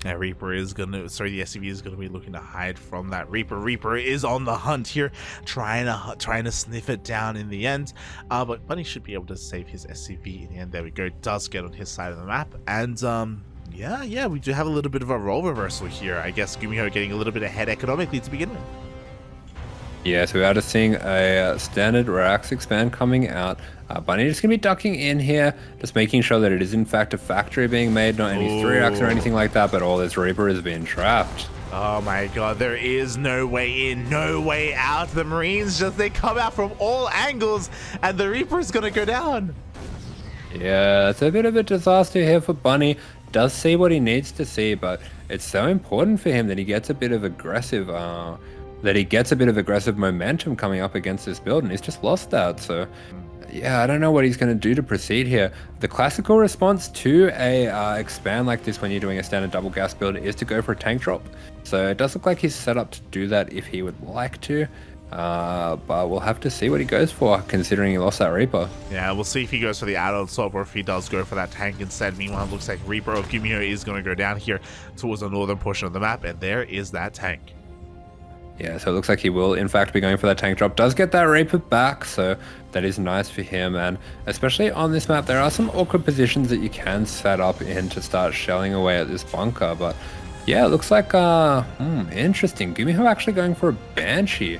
Yeah, the SCV is going to be looking to hide from that Reaper. Reaper is on the hunt here, trying to sniff it down in the end. But Bunny should be able to save his SCV in the end. There we go. Does get on his side of the map, and yeah, we do have a little bit of a role reversal here. I guess GuMiho getting a little bit ahead economically to begin with. Yeah, so we are just seeing a standard Rax expand coming out. Bunny just going to be ducking in here, just making sure that it is in fact a factory being made, not any 3-Rax or anything like that, but all this Reaper is being trapped. Oh my god, there is no way in, no way out. The Marines they come out from all angles, and the Reaper is going to go down. Yeah, it's a bit of a disaster here for Bunny. Does see what he needs to see, but it's so important for him that he gets a bit of aggressive momentum coming up against this build, and he's just lost that. So yeah, I don't know what he's going to do to proceed here. The classical response to a expand like this when you're doing a standard double gas build is to go for a tank drop. So it does look like he's set up to do that if he would like to. But we'll have to see what he goes for, considering he lost that Reaper. Yeah, we'll see if he goes for the add-on swap or if he does go for that tank instead. Meanwhile, it looks like Reaper of GuMiho is going to go down here towards the northern portion of the map, and there is that tank. Yeah, so it looks like he will in fact be going for that tank drop. Does get that Reaper back, so that is nice for him. And especially on this map, there are some awkward positions that you can set up in to start shelling away at this bunker. But yeah, it looks like interesting. GuMiho actually going for a Banshee.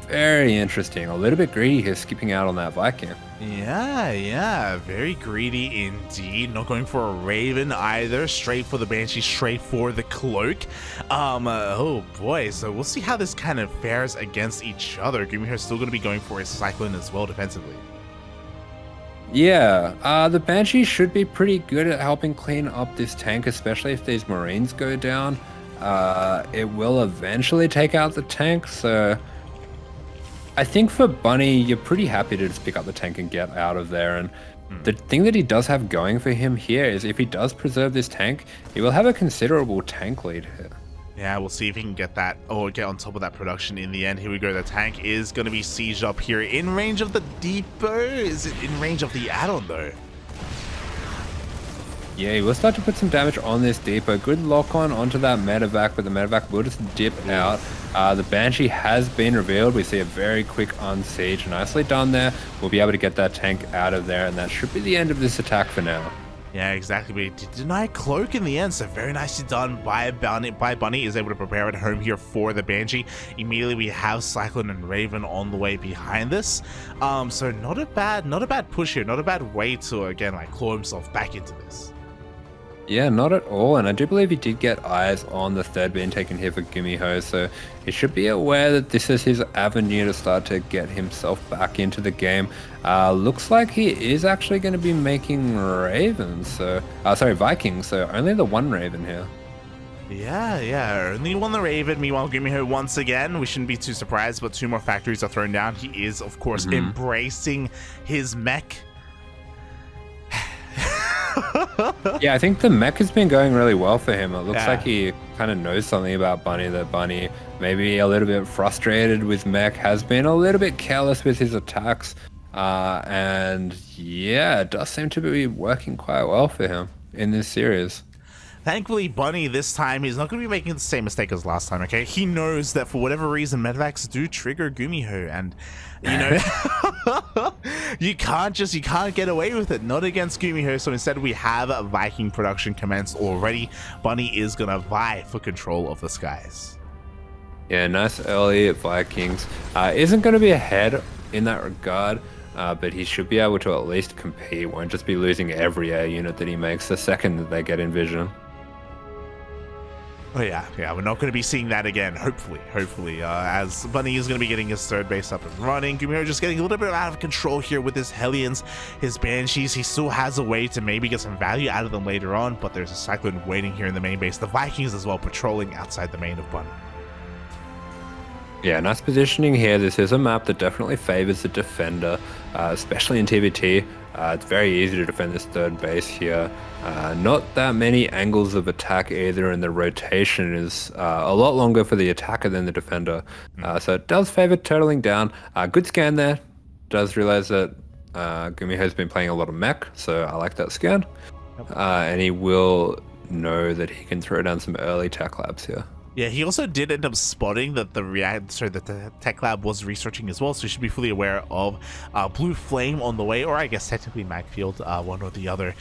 Very interesting. A little bit greedy here, skipping out on that Viking. Yeah, very greedy indeed. Not going for a Raven either. Straight for the Banshee, straight for the Cloak. Oh boy, so we'll see how this kind of fares against each other. GuMiho is still going to be going for a Cyclone as well defensively. Yeah, the Banshee should be pretty good at helping clean up this tank, especially if these Marines go down. It will eventually take out the tank, so I think for Bunny, you're pretty happy to just pick up the tank and get out of there. And the thing that he does have going for him here is if he does preserve this tank, he will have a considerable tank lead here. Yeah, we'll see if he can get that or get on top of that production in the end. Here we go. The tank is going to be sieged up here in range of the depot. Is it in range of the add-on though? Yeah, he will start to put some damage on this depot. Good lock-on onto that medevac, but the medevac will just dip out. The Banshee has been revealed. We see a very quick unsiege. Nicely done there. We'll be able to get that tank out of there, and that should be the end of this attack for now. Yeah, exactly. We did deny Cloak in the end, so very nicely done by Bunny. Is able to prepare at home here for the Banshee. Immediately we have Cyclone and Raven on the way behind this. So not a bad push here. Not a bad way to, again, like claw himself back into this. Yeah, not at all. And I do believe he did get eyes on the third being taken here for GuMiho, so he should be aware that this is his avenue to start to get himself back into the game. Looks like he is actually going to be making Ravens, so sorry, Vikings. So only the one Raven here. Yeah, only won the Raven. Meanwhile, GuMiho once again, we shouldn't be too surprised, but 2 more factories are thrown down. He is, of course, embracing his mech. Yeah, I think the mech has been going really well for him. It looks like he kind of knows something about Bunny, that Bunny may be a little bit frustrated with mech, has been a little bit careless with his attacks. And yeah, it does seem to be working quite well for him in this series. Thankfully, Bunny this time, he's not going to be making the same mistake as last time, okay? He knows that for whatever reason, medevacs do trigger GuMiho, and, you know, you can't get away with it, not against GuMiho, so instead we have a Viking production commenced already. Bunny is going to vie for control of the skies. Yeah, nice early Vikings. Isn't going to be ahead in that regard, but he should be able to at least compete. Won't just be losing every air unit that he makes the second that they get in vision. Oh yeah, we're not going to be seeing that again, hopefully, as Bunny is going to be getting his third base up and running. GuMiho just getting a little bit out of control here with his Hellions, his Banshees. He still has a way to maybe get some value out of them later on, but there's a Cyclone waiting here in the main base. The Vikings as well patrolling outside the main of Bunny. Yeah, nice positioning here. This is a map that definitely favors the defender, especially in TvT. It's very easy to defend this third base here. Not that many angles of attack either, and the rotation is a lot longer for the attacker than the defender. So it does favor turtling down. Good scan there. Does realize that GuMiho has been playing a lot of mech, so I like that scan. And he will know that he can throw down some early tech labs here. Yeah, he also did end up spotting that the tech lab was researching as well, so he should be fully aware of Blue Flame on the way, or I guess technically Macfield, one or the other.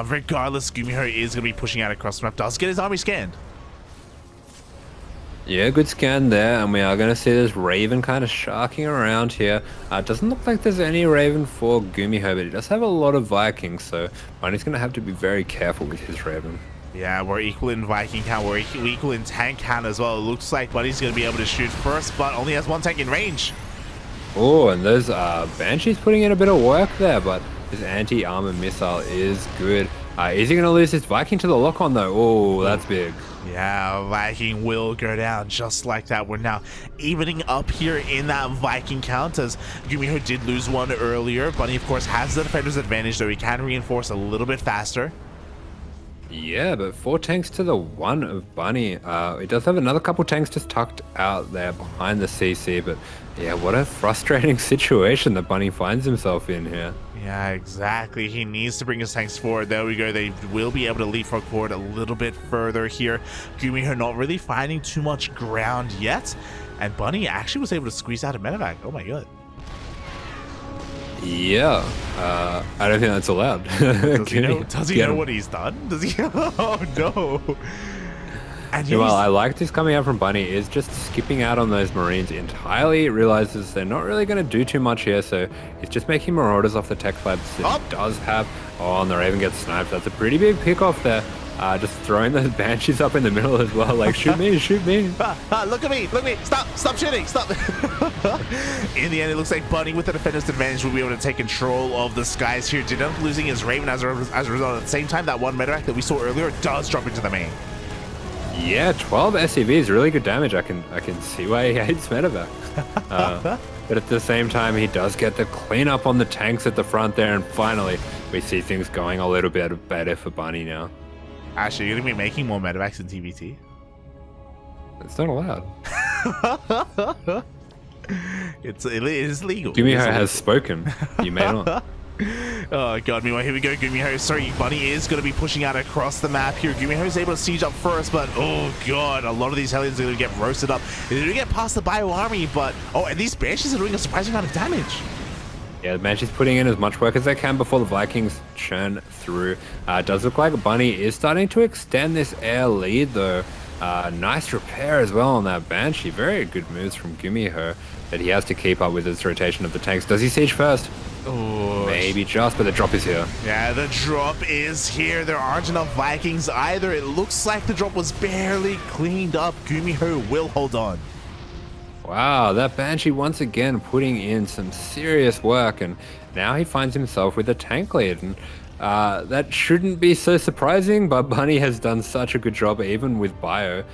Regardless, GuMiho is going to be pushing out across the map. Does get his army scanned. Yeah, good scan there, and we are going to see this Raven kind of sharking around here. Doesn't look like there's any Raven for GuMiho, but he does have a lot of Vikings, so Bunny's going to have to be very careful with his Raven. Yeah, we're equal in Viking count, we're equal in tank count as well. It looks like Bunny's going to be able to shoot first, but only has 1 tank in range. Oh, and those Banshee's putting in a bit of work there, but his anti-armor missile is good. Is he going to lose his Viking to the lock-on though? Oh, that's big. Yeah, Viking will go down just like that. We're now evening up here in that Viking count, as GuMiho did lose one earlier. Bunny, of course, has the defender's advantage, though he can reinforce a little bit faster. Yeah, but 4 tanks to the 1 of Bunny. He does have another couple tanks just tucked out there behind the CC, but yeah, what a frustrating situation that Bunny finds himself in here. Yeah, exactly. He needs to bring his tanks forward. There we go. They will be able to leapfrog forward a little bit further here. GuMiho not really finding too much ground yet, and Bunny actually was able to squeeze out a medevac. Oh my god. Yeah, I don't think that's allowed. Does he know what he's done? Does he? Oh no. And well, I like this coming out from Bunny is just skipping out on those Marines entirely. Realizes they're not really going to do too much here, so he's just making Marauders off the tech labs that he does have. Oh, and the Raven gets sniped. That's a pretty big pick off there. Just throwing those Banshees up in the middle as well, like shoot me, shoot me. Look at me, stop shooting, stop. In the end, it looks like Bunny with the defender's advantage will be able to take control of the skies here. Did end up losing his Raven as a result. At the same time, that one medevac that we saw earlier does drop into the main. Yeah, 12 SCV is really good damage. I can see why he hates medevac. But at the same time, he does get the cleanup on the tanks at the front there, and finally, we see things going a little bit better for Bunny now. Actually, you're gonna be making more medevacs in TvT. It's not allowed. It is legal. GuMiho has spoken. You may not. Oh god, meanwhile, here we go. GuMiho, sorry, Bunny is going to be pushing out across the map here. GuMiho is able to siege up first, but oh god, a lot of these Hellions are going to get roasted up. They do get past the bio army, but oh, and these Banshees are doing a surprising amount of damage. Yeah, the Banshees putting in as much work as they can before the Vikings churn through. It does look like Bunny is starting to extend this air lead though. Nice repair as well on that Banshee. Very good moves from GuMiho. that he has to keep up with this rotation of the tanks. Does he siege first? Oh, maybe just, but the drop is here. Yeah, the drop is here. There aren't enough Vikings either. It looks like the drop was barely cleaned up. GuMiho will hold on. Wow, that Banshee once again putting in some serious work, and now he finds himself with a tank lead. And that shouldn't be so surprising, but Bunny has done such a good job, even with Bio,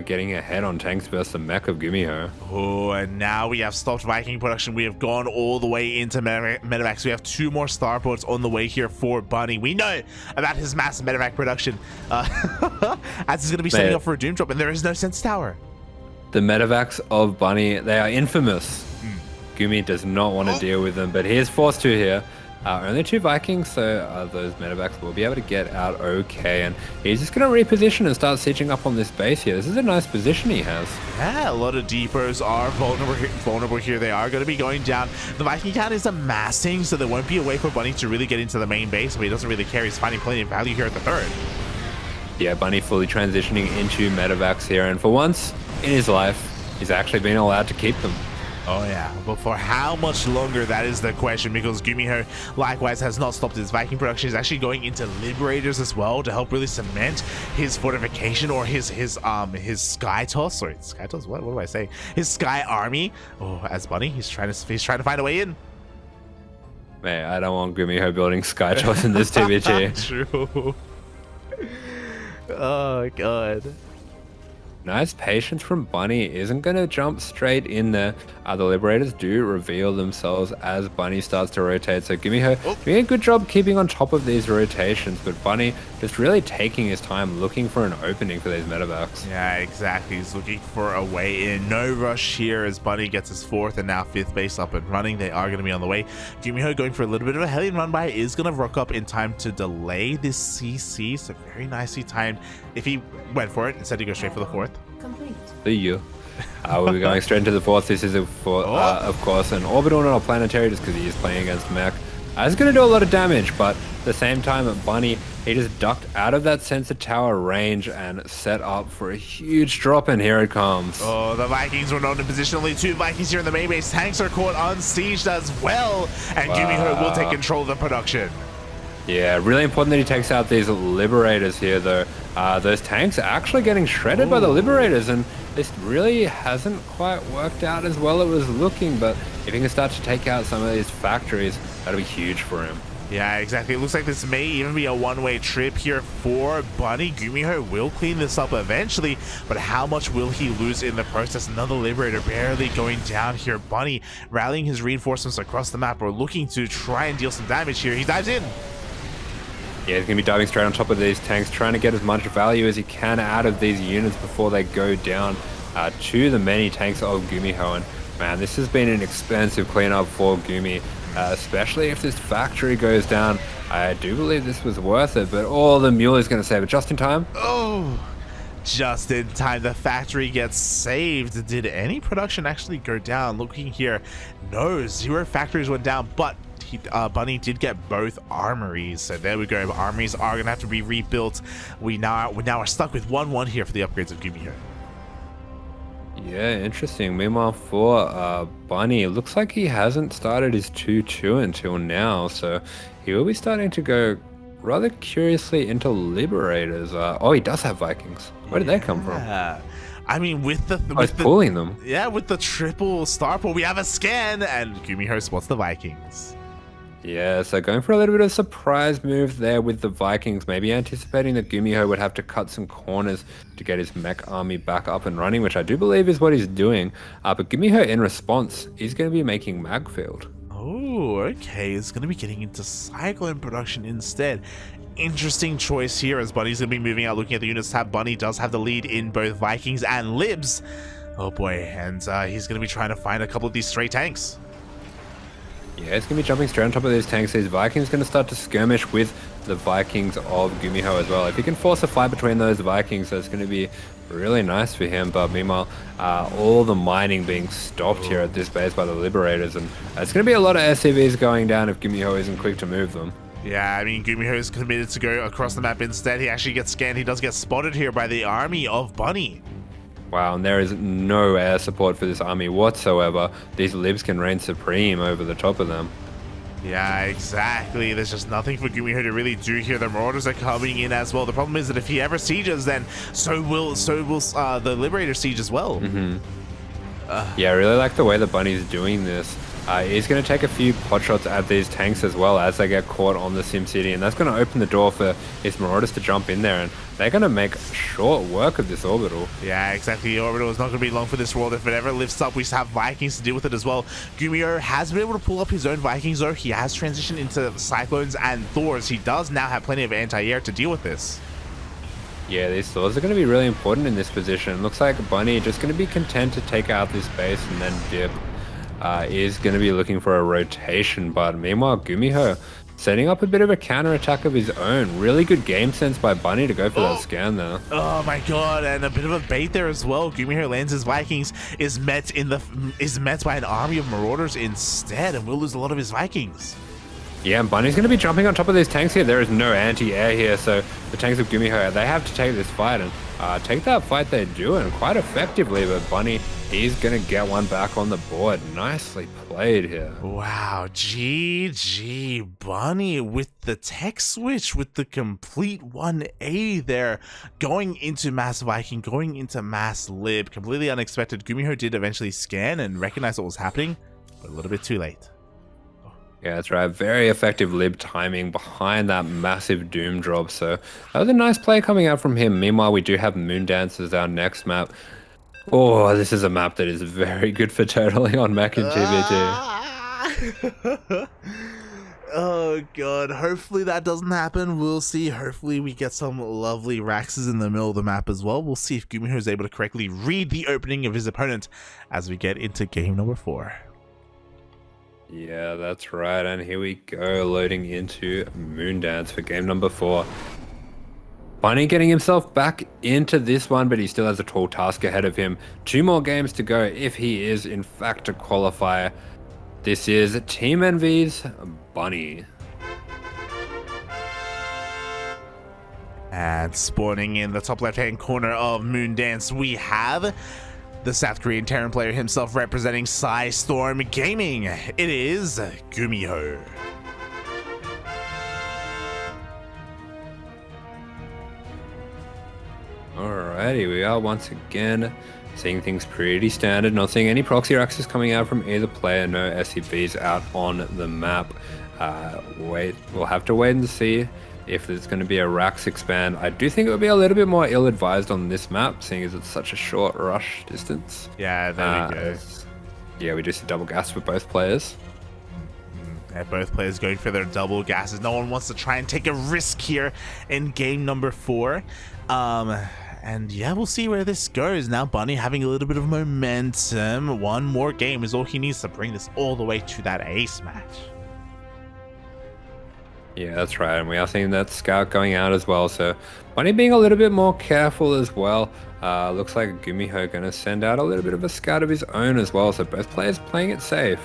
getting ahead on tanks versus the mech of GuMiho. Oh, and now we have stopped Viking production. We have gone all the way into medevacs. We have 2 more starports on the way here for Bunny. We know about his massive medevac production, as he's going to be setting up for a Doom drop, and there is no Sense Tower. The medevacs of Bunny, they are infamous. Gumi does not want to deal with them, but he is forced to here. Only 2 Vikings, so those medevacs will be able to get out okay. And he's just going to reposition and start sieging up on this base here. This is a nice position he has. Yeah, a lot of depots are vulnerable here. They are going to be going down. The Viking count is amassing, so there won't be a way for Bunny to really get into the main base, but he doesn't really care. He's finding plenty of value here at the 3rd. Yeah, Bunny fully transitioning into medevacs here, and for once in his life, he's actually been allowed to keep them. Oh yeah, but for how much longer, that is the question, because GuMiho likewise has not stopped his Viking production. He's actually going into Liberators as well to help really cement his fortification, or his Sky Toss. Sorry, Sky Toss? What do I say? His Sky Army. Oh, as Bunny, he's trying to find a way in. Man, I don't want GuMiho building Sky Toss in this TvT. True. Oh god. Nice patience from Bunny. Isn't going to jump straight in there. The Liberators do reveal themselves as Bunny starts to rotate. So GuMiho doing a good job keeping on top of these rotations, but Bunny just really taking his time looking for an opening for these medevacs. Yeah, exactly. He's looking for a way in. No rush here as Bunny gets his 4th and now 5th base up and running. They are going to be on the way. GuMiho going for a little bit of a Hellion run by, is going to rock up in time to delay this CC. So very nicely timed. If he went for it, instead he goes straight for the 4th. Complete. See you. We'll be going straight into the 4th. This is, of course, an orbital, not a planetary, just because he is playing against mech. It's going to do a lot of damage, but at the same time, Bunny, he just ducked out of that sensor tower range and set up for a huge drop, and here it comes. Oh, the Vikings were not in position. Only 2 Vikings here in the main base. Tanks are caught unsieged as well, and GuMiho will take control of the production. Yeah, really important that he takes out these Liberators here, though. Those tanks are actually getting shredded by the Liberators, and this really hasn't quite worked out as well as it was looking, but if he can start to take out some of these factories, that'll be huge for him. Yeah, exactly. It looks like this may even be a one-way trip here for Bunny. GuMiho will clean this up eventually, but how much will he lose in the process? Another Liberator barely going down here. Bunny rallying his reinforcements across the map, or looking to try and deal some damage here. He dives in. Yeah, he's going to be diving straight on top of these tanks, trying to get as much value as he can out of these units before they go down to the many tanks of GuMiho. And man, this has been an expensive cleanup for Gumi, especially if this factory goes down. I do believe this was worth it, but the mule is going to save it just in time. Oh, just in time. The factory gets saved. Did any production actually go down? Looking here, no, 0 factories went down, but Bunny did get both armories, so there we go. Armories are gonna have to be rebuilt. We now are stuck with 1-1 here for the upgrades of GuMiho. Yeah, interesting. Meanwhile, for Bunny, it looks like he hasn't started his 2-2 until now, so he will be starting to go rather curiously into Liberators. He does have Vikings. Where did they come from? I mean, with the pulling them. Yeah, with the triple starport, we have a scan, and GuMiho spots the Vikings. Yeah, so going for a little bit of a surprise move there with the Vikings, maybe anticipating that GuMiho would have to cut some corners to get his mech army back up and running, which I do believe is what he's doing. But GuMiho, in response, he's going to be making Magfield. Oh, okay. He's going to be getting into Cyclone production instead. Interesting choice here, as Bunny's going to be moving out, looking at the units tab. Bunny does have the lead in both Vikings and Libs. Oh boy, and he's going to be trying to find a couple of these stray tanks. Yeah, it's going to be jumping straight on top of these tanks. These Vikings going to start to skirmish with the Vikings of GuMiho as well. If he can force a fight between those Vikings, that's going to be really nice for him. But meanwhile, all the mining being stopped here at this base by the Liberators, and it's going to be a lot of SCVs going down if GuMiho isn't quick to move them. Yeah, I mean, GuMiho is committed to go across the map instead. He actually gets scanned. He does get spotted here by the army of Bunny. Wow, and there is no air support for this army whatsoever. These libs can reign supreme over the top of them. Yeah, exactly. There's just nothing for GuMiho to really do here. The Marauders are coming in as well. The problem is that if he ever sieges, then so will the Liberator siege as well. Yeah, I really like the way the Bunny's doing this. He's going to take a few pot shots at these tanks as well as they get caught on the SimCity, and that's going to open the door for his Marauders to jump in there, and they're going to make short work of this orbital. Yeah, exactly. The orbital is not going to be long for this world. If it ever lifts up, we have Vikings to deal with it as well. GuMiho has been able to pull up his own Vikings, though. He has transitioned into Cyclones and Thors. He does now have plenty of anti-air to deal with this. Yeah, these Thors are going to be really important in this position. Looks like Bunny just going to be content to take out this base and then dip. Is going to be looking for a rotation, but meanwhile GuMiho setting up a bit of a counter attack of his own. Really good game sense by Bunny to go for that scan there. Oh my god, and a bit of a bait there as well. GuMiho lands his Vikings, is met by an army of Marauders instead, and will lose a lot of his Vikings. Yeah, and Bunny's going to be jumping on top of these tanks here. There is no anti-air here, so the tanks of GuMiho, they have to take this fight, and take that fight they do, and quite effectively, but Bunny, he's going to get one back on the board. Nicely played here. Wow, GG Bunny with the tech switch, with the complete 180 there, going into Mass Viking, going into Mass Lib. Completely unexpected. GuMiho did eventually scan and recognize what was happening, but a little bit too late. Yeah, that's right. Very effective lib timing behind that massive doom drop. So that was a nice play coming out from him. Meanwhile, we do have Moondance as our next map. Oh, this is a map that is very good for totaling on Mech and TvT. Oh god, hopefully that doesn't happen. We'll see. Hopefully we get some lovely Raxes in the middle of the map as well. We'll see if GuMiho is able to correctly read the opening of his opponent as we get into game number 4. Yeah, that's right. And here we go, loading into Moondance for game number 4. Bunny getting himself back into this one, but he still has a tall task ahead of him. 2 more games to go if he is in fact a qualifier. This is Team Envy's Bunny. And spawning in the top left-hand corner of Moondance, we have the South Korean Terran player himself representing Storm Gaming. It is GuMiho. Alrighty, we are once again seeing things pretty standard. Not seeing any proxy Raxes coming out from either player. No SCBs out on the map. We'll have to wait and see if there's going to be a Rax expand. I do think it would be a little bit more ill-advised on this map, seeing as it's such a short rush distance. Yeah, there we go. Yeah, we do see double gas for both players. Yeah, both players going for their double gases. No one wants to try and take a risk here in game number 4. And yeah, we'll see where this goes. Now Bunny having a little bit of momentum. One more game is all he needs to bring this all the way to that ace match. Yeah, that's right. And we are seeing that scout going out as well. So Bunny being a little bit more careful as well. Looks like GuMiho going to send out a little bit of a scout of his own as well. So both players playing it safe.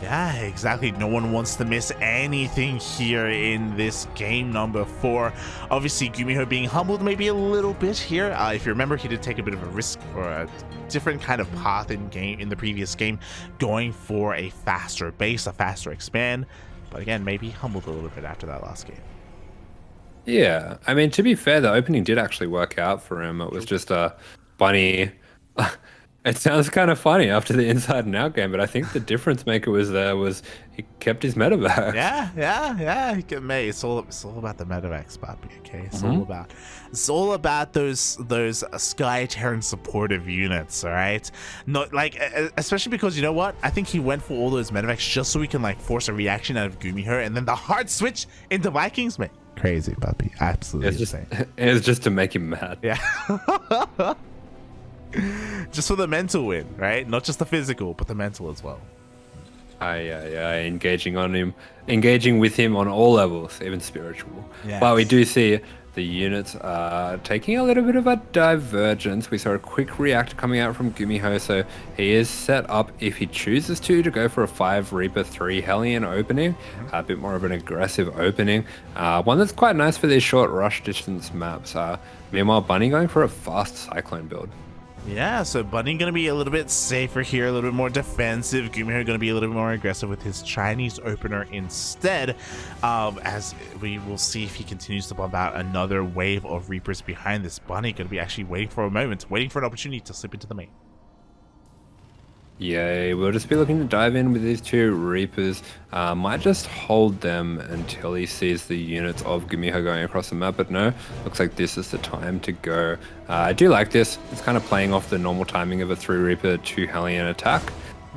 Yeah, exactly. No one wants to miss anything here in this game number 4. Obviously, GuMiho being humbled maybe a little bit here. If you remember, he did take a bit of a risk or a different kind of path in the previous game, going for a faster base, a faster expand. But again, maybe humbled a little bit after that last game. Yeah, I mean, to be fair, the opening did actually work out for him. It was just a Bunny. It sounds kind of funny after the inside and out game, but I think the difference maker was he kept his medevacs. Yeah. It's all about the medevacs, Papi. Okay, it's all about those Sky Terran supportive units. All right, not like especially because you know what? I think he went for all those medevacs just so we can like force a reaction out of GuMiho, and then the hard switch into Vikings, man. Crazy, Papi. Absolutely insane. It was just to make him mad. Yeah. Just for the mental win, right? Not just the physical, but the mental as well. Engaging with him on all levels, even spiritual. Yes. But we do see the units taking a little bit of a divergence. We saw a quick react coming out from GuMiho, so he is set up if he chooses to go for a 5 Reaper 3 Hellion opening, a bit more of an aggressive opening, one that's quite nice for these short rush distance maps. Meanwhile, Bunny going for a fast Cyclone build. Yeah, so Bunny gonna be a little bit safer here, a little bit more defensive. GuMiho gonna be a little bit more aggressive with his Chinese opener instead, as we will see if he continues to bomb out another wave of Reapers behind this. Bunny gonna be actually waiting for a moment, waiting for an opportunity to slip into the main. Yeah, we'll just be looking to dive in with these two Reapers. Might just hold them until he sees the units of GuMiho going across the map, but no, looks like this is the time to go. I do like this. It's kind of playing off the normal timing of a 3 Reaper, 2 Hellion attack.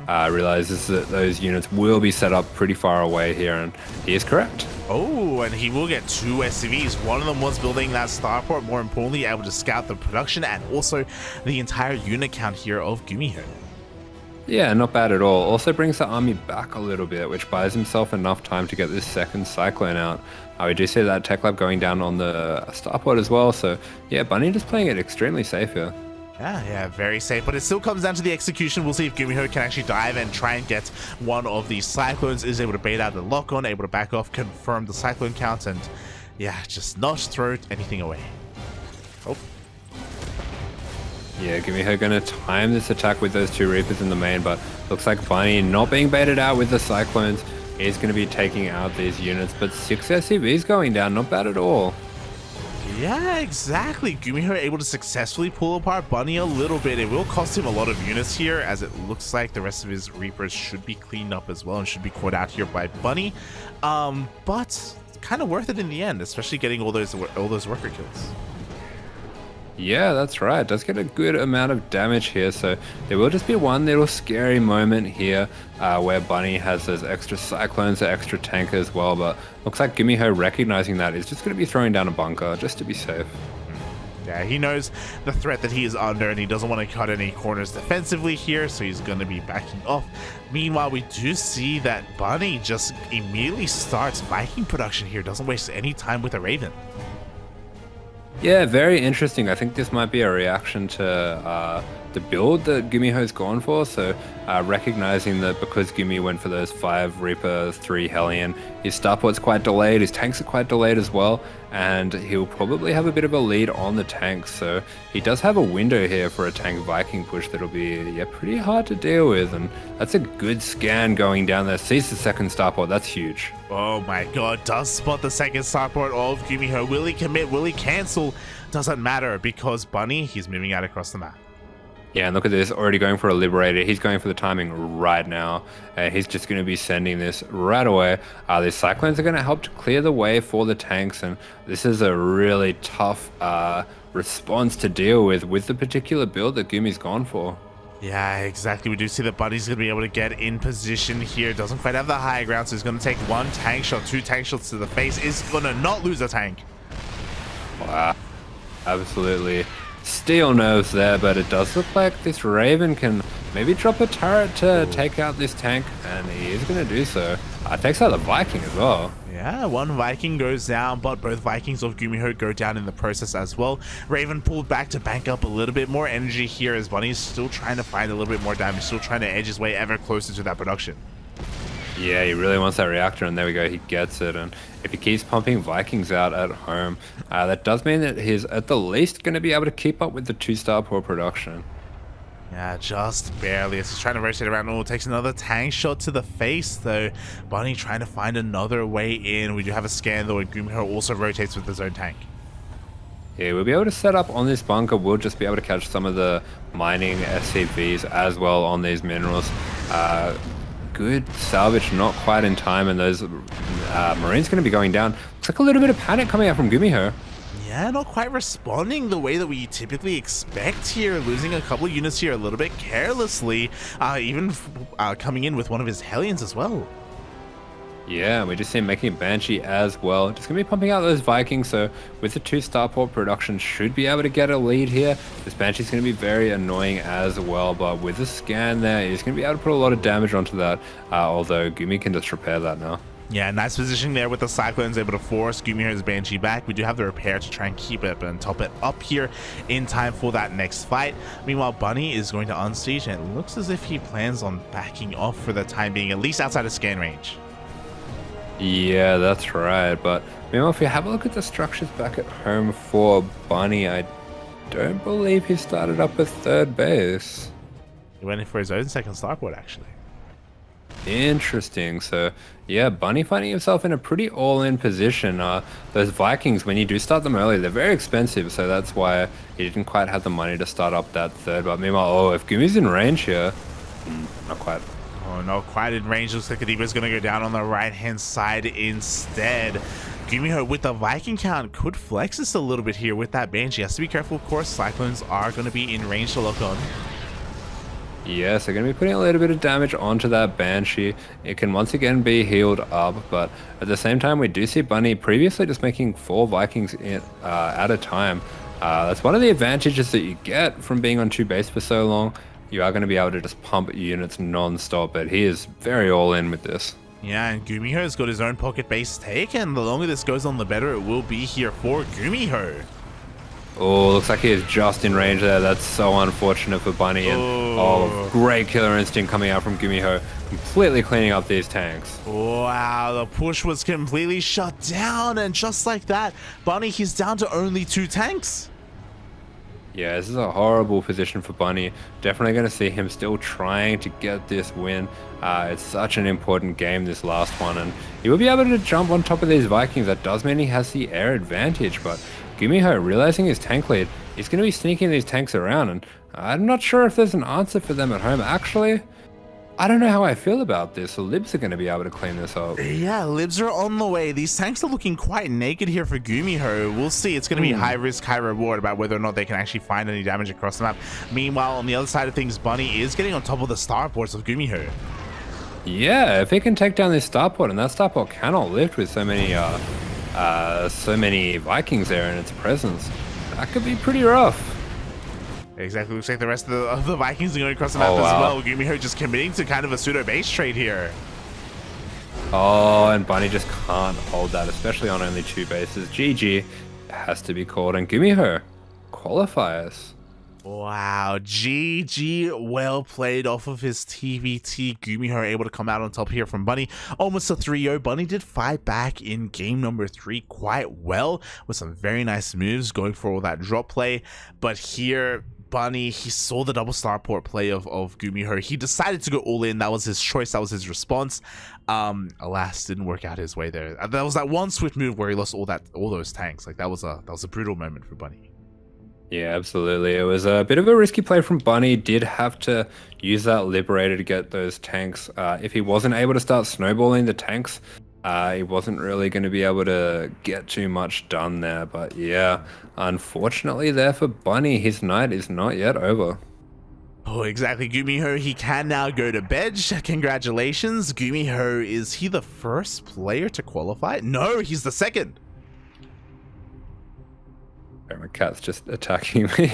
Realizes that those units will be set up pretty far away here, and he is correct. Oh, and he will get 2 SCVs. One of them was building that starport, more importantly, able to scout the production and also the entire unit count here of GuMiho. Yeah, not bad at all. Also brings the army back a little bit, which buys himself enough time to get this second Cyclone out. We do see that Tech Lab going down on the starport as well, so yeah, Bunny just playing it extremely safe here. Yeah, very safe, but it still comes down to the execution. We'll see if GuMiho can actually dive and try and get one of these Cyclones, is able to bait out the lock-on, able to back off, confirm the Cyclone count, and yeah, just not throw anything away. Oh. Yeah, GuMiho gonna time this attack with those 2 Reapers in the main, but looks like Bunny not being baited out with the Cyclones. He's gonna be taking out these units, but 6 SCVs going down, not bad at all. Yeah, exactly. GuMiho able to successfully pull apart Bunny a little bit. It will cost him a lot of units here, as it looks like the rest of his Reapers should be cleaned up as well and should be caught out here by Bunny. But kind of worth it in the end, especially getting all those worker kills. Yeah, that's right. It does get a good amount of damage here, so there will just be one little scary moment here where Bunny has those extra Cyclones, the extra tank as well, but looks like GuMiho recognizing that is just going to be throwing down a bunker just to be safe. Yeah, he knows the threat that he is under, and he doesn't want to cut any corners defensively here, so he's going to be backing off. Meanwhile, we do see that Bunny just immediately starts Viking production here, doesn't waste any time with a Raven. Yeah, very interesting. I think this might be a reaction to the build that GuMiho's gone for. So recognizing that because Gumi went for those 5 Reaper, 3 Hellion, his starport's quite delayed, his tanks are quite delayed as well, and he'll probably have a bit of a lead on the tanks. So he does have a window here for a tank Viking push that'll be pretty hard to deal with, and that's a good scan going down there. Sees the second starport, that's huge. Oh my god, does spot the second starport of GuMiho. Will he commit? Will he cancel? Doesn't matter, because Bunny, he's moving out across the map. Yeah, and look at this, already going for a Liberator. He's going for the timing right now. He's just going to be sending this right away. These Cyclones are going to help to clear the way for the tanks, and this is a really tough response to deal with the particular build that Gumi's gone for. Yeah, exactly. We do see that Bunny's going to be able to get in position here. Doesn't quite have the high ground, so he's going to take 1 tank shot, 2 tank shots to the face. Is going to not lose a tank. Wow, absolutely steel nerves there, but it does look like this Raven can maybe drop a turret to take out this tank, and he is going to do so. Takes out the Viking as well. Yeah, 1 Viking goes down, but both Vikings of GuMiho go down in the process as well. Raven pulled back to bank up a little bit more energy here, as Bunny's still trying to find a little bit more damage, still trying to edge his way ever closer to that production. Yeah, he really wants that reactor, and there we go, he gets it. And if he keeps pumping Vikings out at home, that does mean that he's at the least going to be able to keep up with the 2 starport production. Yeah, just barely. As he's trying to rotate around. Oh, takes another tank shot to the face, though. Bunny trying to find another way in. We do have a scan, though, and GuMiho also rotates with his own tank. Yeah, we'll be able to set up on this bunker. We'll just be able to catch some of the mining SCVs as well on these minerals. Good salvage, not quite in time, and those Marines going to be going down. Looks like a little bit of panic coming out from GuMiho. Yeah, not quite responding the way that we typically expect here. Losing a couple of units here a little bit carelessly, even coming in with one of his Hellions as well. Yeah, we just see him making a Banshee as well. Just going to be pumping out those Vikings, so with the 2 starport production should be able to get a lead here. This Banshee's going to be very annoying as well, but with the scan there, he's going to be able to put a lot of damage onto that, although Gumi can just repair that now. Yeah, nice positioning there with the Cyclones, able to force GuMiho's Banshee back. We do have the repair to try and keep it and top it up here in time for that next fight. Meanwhile, Bunny is going to unsiege, and it looks as if he plans on backing off for the time being, at least outside of scan range. Yeah, that's right, but meanwhile, if you have a look at the structures back at home for Bunny, I don't believe he started up with third base. He went in for his own second starport, actually. Interesting. So, yeah, Bunny finding himself in a pretty all-in position. Those Vikings, when you do start them early, they're very expensive, so that's why he didn't quite have the money to start up that third. But meanwhile, oh, if Gumi's in range here, not quite. Oh, not quite in range. Looks like Adiba's going to go down on the right-hand side instead. GuMiho with the Viking count could flex this a little bit here with that Banshee. He has to be careful, of course. Cyclones are going to be in range to lock on. Yes, they're going to be putting a little bit of damage onto that Banshee. It can once again be healed up, but at the same time, we do see Bunny previously just making 4 Vikings at a time. That's one of the advantages that you get from being on 2 base for so long. You are going to be able to just pump units non-stop, but he is very all-in with this. Yeah, and GuMiho's got his own pocket base take, and the longer this goes on, the better it will be here for GuMiho. Oh, looks like he is just in range there. That's so unfortunate for Bunny. And oh, great killer instinct coming out from GuMiho, completely cleaning up these tanks. Wow, the push was completely shut down, and just like that, Bunny, he's down to only 2 tanks. Yeah, this is a horrible position for Bunny. Definitely going to see him still trying to get this win. It's such an important game, this last one, and he will be able to jump on top of these Vikings. That does mean he has the air advantage, but GuMiho, realizing his tank lead, he's going to be sneaking these tanks around, and I'm not sure if there's an answer for them at home. Actually, I don't know how I feel about this. The Libs are going to be able to clean this up. Yeah, Libs are on the way. These tanks are looking quite naked here for GuMiho. We'll see. It's going to be high risk, high reward about whether or not they can actually find any damage across the map. Meanwhile, on the other side of things, Bunny is getting on top of the starports of GuMiho. Yeah, if he can take down this starport, and that starport cannot lift with so many Vikings there in its presence, that could be pretty rough. Exactly. Looks like the rest of the Vikings are going across the map as well. GuMiho just committing to kind of a pseudo base trade here. Oh, and Bunny just can't hold that, especially on only 2 bases. GG has to be called, and GuMiho qualifiers. Wow, GG, well played off of his TvT. GuMiho able to come out on top here from Bunny. Almost a 3-0. Bunny did fight back in game number 3 quite well with some very nice moves, going for all that drop play. But here, Bunny, he saw the double starport play of GuMiho. He decided to go all in. That was his choice. That was his response. Alas, didn't work out his way there. That was that one swift move where he lost all those tanks. Like that was a brutal moment for Bunny. Yeah, absolutely. It was a bit of a risky play from Bunny. Did have to use that Liberator to get those tanks. If he wasn't able to start snowballing the tanks, he wasn't really going to be able to get too much done there. But yeah, unfortunately there for Bunny, his night is not yet over. Oh, exactly. GuMiho, he can now go to bed. Congratulations. GuMiho, is he the first player to qualify? No, he's the second. My cat's just attacking me.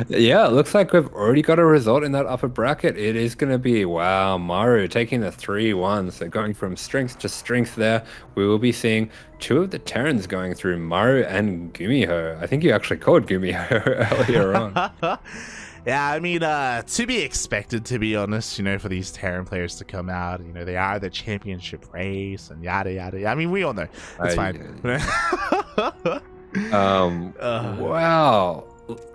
Yeah, it looks like we've already got a result in that upper bracket. It is going to be, wow, Maru taking the 3-1. So going from strength to strength there. We will be seeing 2 of the Terrans going through, Maru and GuMiho. I think you actually called GuMiho earlier on. Yeah, I mean, to be expected, to be honest, you know, for these Terran players to come out, you know, they are the championship race and yada, yada. I mean, we all know. It's fine. Wow.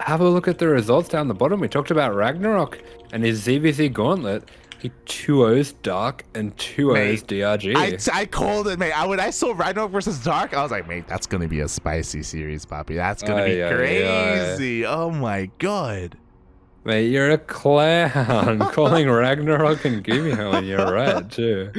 Have a look at the results down the bottom. We talked about Ragnarok and his ZVZ Gauntlet. He 2-0s Dark and 2-0s DRG. I called it, mate. When I saw Ragnarok versus Dark, I was like, mate, that's going to be a spicy series, Poppy. That's going to be crazy. Oh, my God. Mate, you're a clown. Calling Ragnarok and GuMiho, and you're right, too.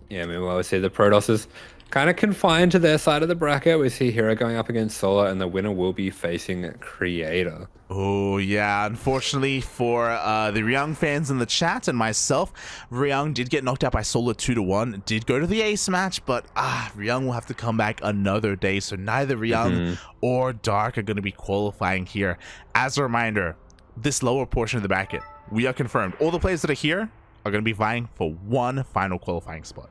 Yeah, meanwhile, we see the Protosses kind of confined to their side of the bracket. We see Hero going up against Solar, and the winner will be facing Creator. Oh, yeah. Unfortunately for the Ryung fans in the chat and myself, Ryung did get knocked out by Solar 2-1. Did go to the ace match, but Ryung will have to come back another day. So neither Ryung or Dark are going to be qualifying here. As a reminder, this lower portion of the bracket, we are confirmed. All the players that are here are going to be vying for one final qualifying spot.